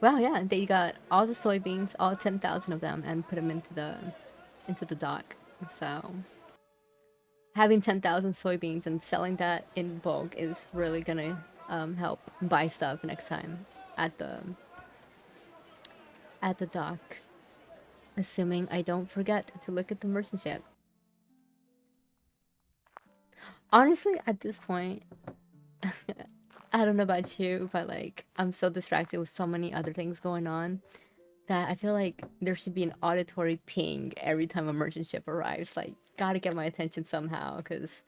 Wow, yeah, they got all the soybeans, all 10,000 of them, and put them into the dock. So having 10,000 soybeans and selling that in bulk is really gonna help buy stuff next time at the dock. Assuming I don't forget to look at the merchant ship. Honestly, at this point, I don't know about you, but like, I'm so distracted with so many other things going on that I feel like there should be an auditory ping every time a merchant ship arrives. Like, gotta get my attention somehow, because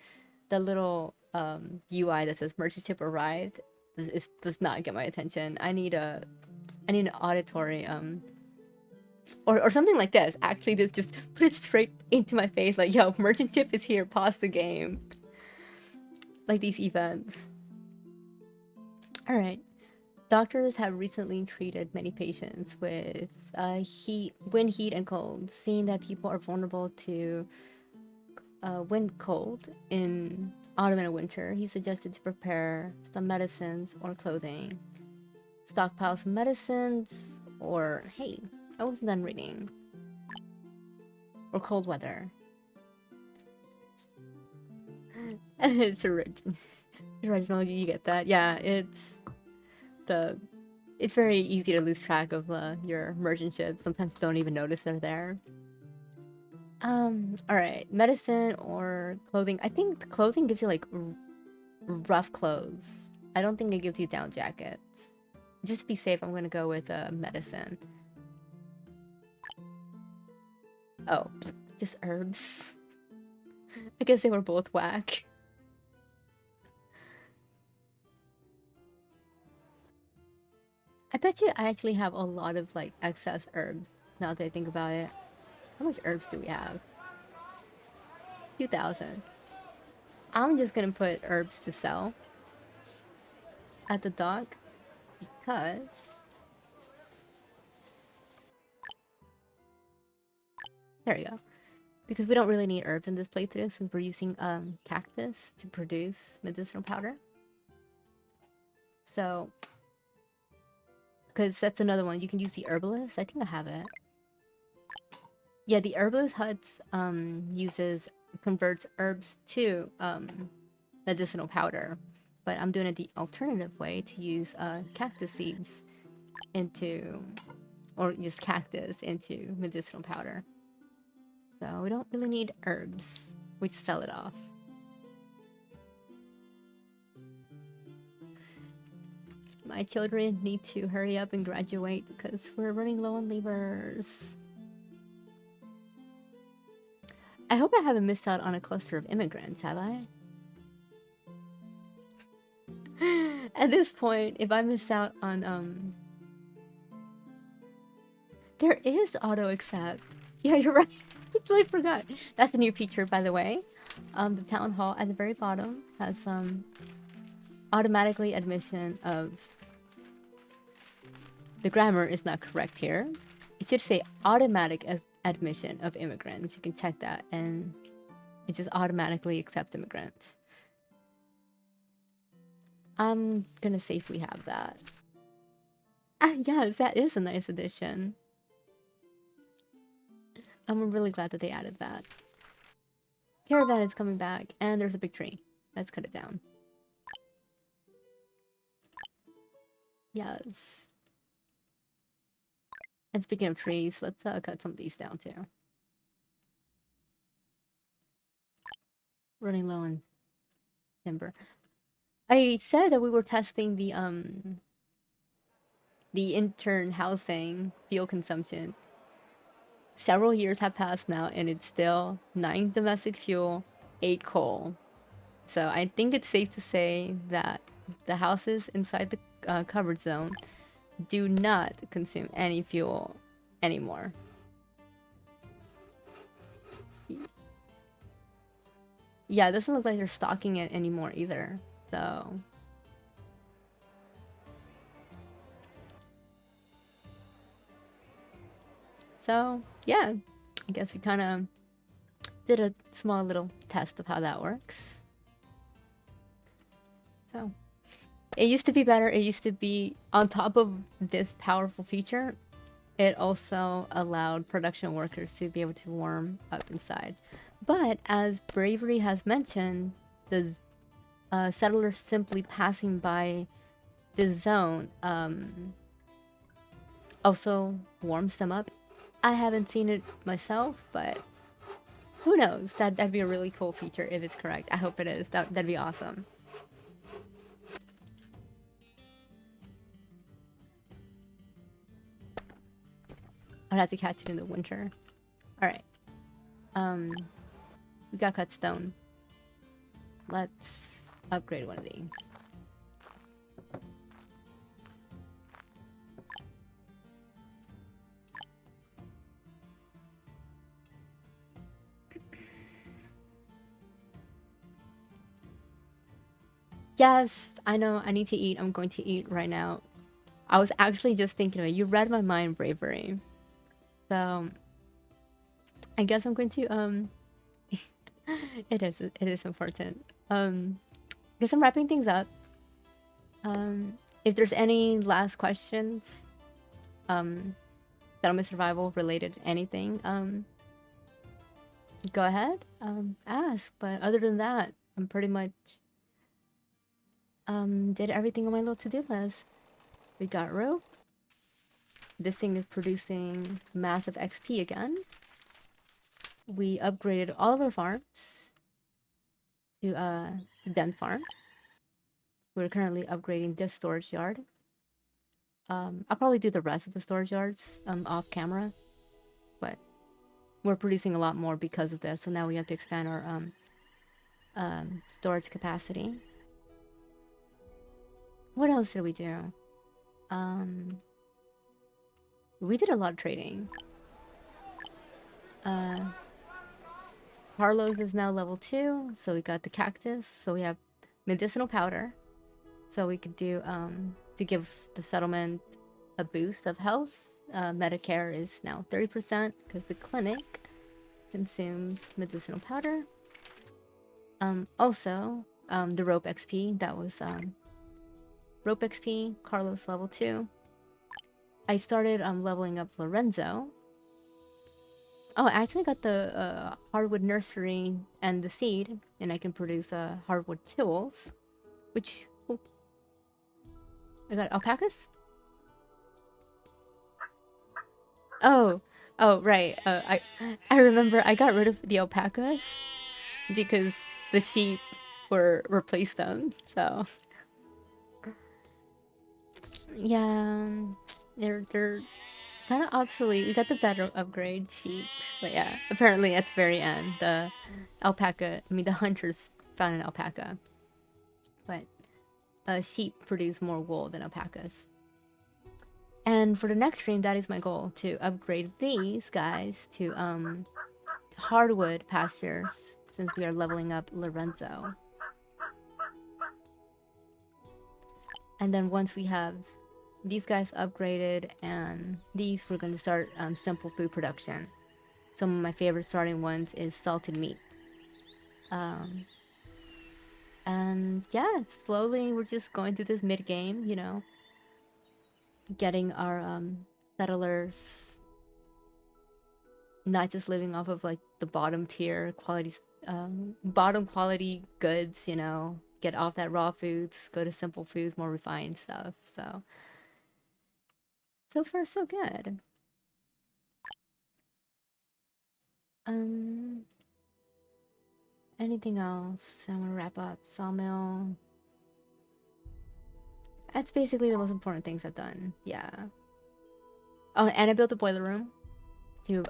the little UI that says merchant ship arrived does not get my attention. I need an auditory or something like this. Actually, this just put it straight into my face. Like, yo, merchant ship is here. Pause the game. Like these events. All right. Doctors have recently treated many patients with wind, heat, and cold. Seeing that people are vulnerable to wind, cold in autumn and winter, he suggested to prepare some medicines or clothing. Stockpile some medicines, or hey, I wasn't done reading. Or cold weather. It's original. You get that? Yeah, it's very easy to lose track of your merchant ships. Sometimes don't even notice they're there. Alright. Medicine or clothing. I think the clothing gives you like rough clothes. I don't think it gives you down jackets. Just to be safe, I'm gonna go with medicine. Oh, just herbs. I guess they were both whack. I bet you I actually have a lot of like excess herbs now that I think about it. How much herbs do we have? 2,000. I'm just gonna put herbs to sell at the dock because there we go. Because we don't really need herbs in this playthrough since we're using cactus to produce medicinal powder. So because that's another one. You can use the herbalist. I think I have it. Yeah, the herbalist huts converts herbs to medicinal powder. But I'm doing it the alternative way to use cactus seeds or use cactus into medicinal powder. So we don't really need herbs. We just sell it off. My children need to hurry up and graduate because we're running low on laborers. I hope I haven't missed out on a cluster of immigrants, have I? At this point, if I miss out on there is auto accept. Yeah, you're right. I totally forgot. That's a new feature, by the way. The town hall at the very bottom has automatically admission of. The grammar is not correct here. It should say automatic admission of immigrants. You can check that, and it just automatically accepts immigrants. I'm gonna safely have that. Ah, yes, that is a nice addition. I'm really glad that they added that. Caravan is coming back, and there's a big tree. Let's cut it down. Yes. And speaking of trees, let's cut some of these down too. Running low on timber. I said that we were testing the intern housing fuel consumption. Several years have passed now, and it's still 9 domestic fuel, 8 coal. So I think it's safe to say that the houses inside the covered zone do not consume any fuel anymore. Yeah, it doesn't look like they're stocking it anymore either. So yeah, I guess we kind of did a small little test of how that works. So it used to be better. It used to be on top of this powerful feature. It also allowed production workers to be able to warm up inside. But as Bravery has mentioned, the settlers simply passing by this zone also warms them up. I haven't seen it myself, but who knows? That'd be a really cool feature if it's correct. I hope it is. That'd be awesome. I'd have to catch it in the winter. Alright. We got cut stone. Let's upgrade one of these. Yes, I know. I need to eat. I'm going to eat right now. I was actually just thinking of it. You read my mind, Bravery. So I guess I'm going to it is important. I guess I'm wrapping things up. If there's any last questions, settlement survival related anything, go ahead, ask. But other than that, I'm pretty much did everything on my little to-do list. We got rope. This thing is producing massive XP again. We upgraded all of our farms to the den farm. We're currently upgrading this storage yard. I'll probably do the rest of the storage yards off camera, but we're producing a lot more because of this. So now we have to expand our storage capacity. What else did we do? We did a lot of trading. Carlos is now level 2, so we got the cactus. So we have medicinal powder, so we could do to give the settlement a boost of health. Medicare is now 30% because the clinic consumes medicinal powder. Also, the rope XP, that was rope XP, Carlos level 2. I started leveling up Lorenzo. Oh, I actually got the hardwood nursery and the seed, and I can produce hardwood tools, which... Oh, I got alpacas? Oh, right. I remember I got rid of the alpacas because the sheep replaced them, so... Yeah, they're kind of obsolete. We got the better upgrade sheep, but yeah, apparently at the very end, the alpaca. I mean, the hunters found an alpaca, but sheep produce more wool than alpacas. And for the next stream, that is my goal, to upgrade these guys to hardwood pastures, since we are leveling up Lorenzo. And then once we have these guys upgraded and these, we're going to start simple food production. Some of my favorite starting ones is salted meat. And yeah, slowly we're just going through this mid-game, you know, getting our settlers not just living off of like the bottom tier qualities, bottom quality goods, you know, get off that raw foods, go to simple foods, more refined stuff. So far so good. Anything else? I'm gonna wrap up. Sawmill. That's basically the most important things I've done. Yeah. Oh, and I built a boiler room to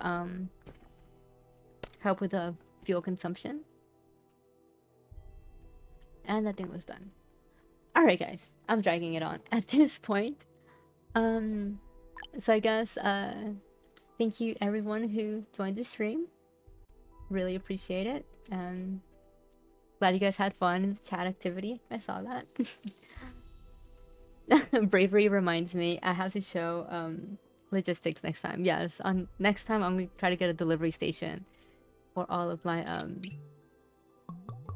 help with the fuel consumption. And that thing was done. Alright guys, I'm dragging it on at this point. So I guess thank you everyone who joined the stream. Really appreciate it, and glad you guys had fun in the chat activity. I saw that. Bravery reminds me I have to show logistics next time. Yes, on next time I'm gonna try to get a delivery station for all of my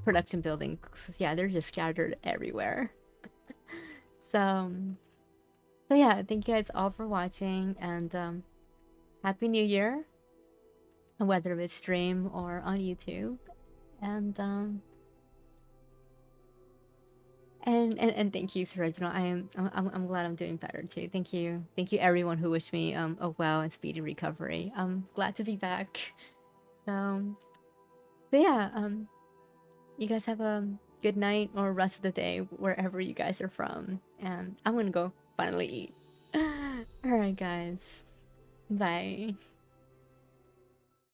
production buildings. Yeah, they're just scattered everywhere. So yeah, thank you guys all for watching, and Happy New Year, whether it's stream or on YouTube. And thank you, Sir Reginald. I'm glad I'm doing better too. Thank you everyone who wished me a well and speedy recovery. I'm glad to be back. But yeah, you guys have a good night or rest of the day wherever you guys are from, and I'm gonna go finally eat. All right, guys, bye.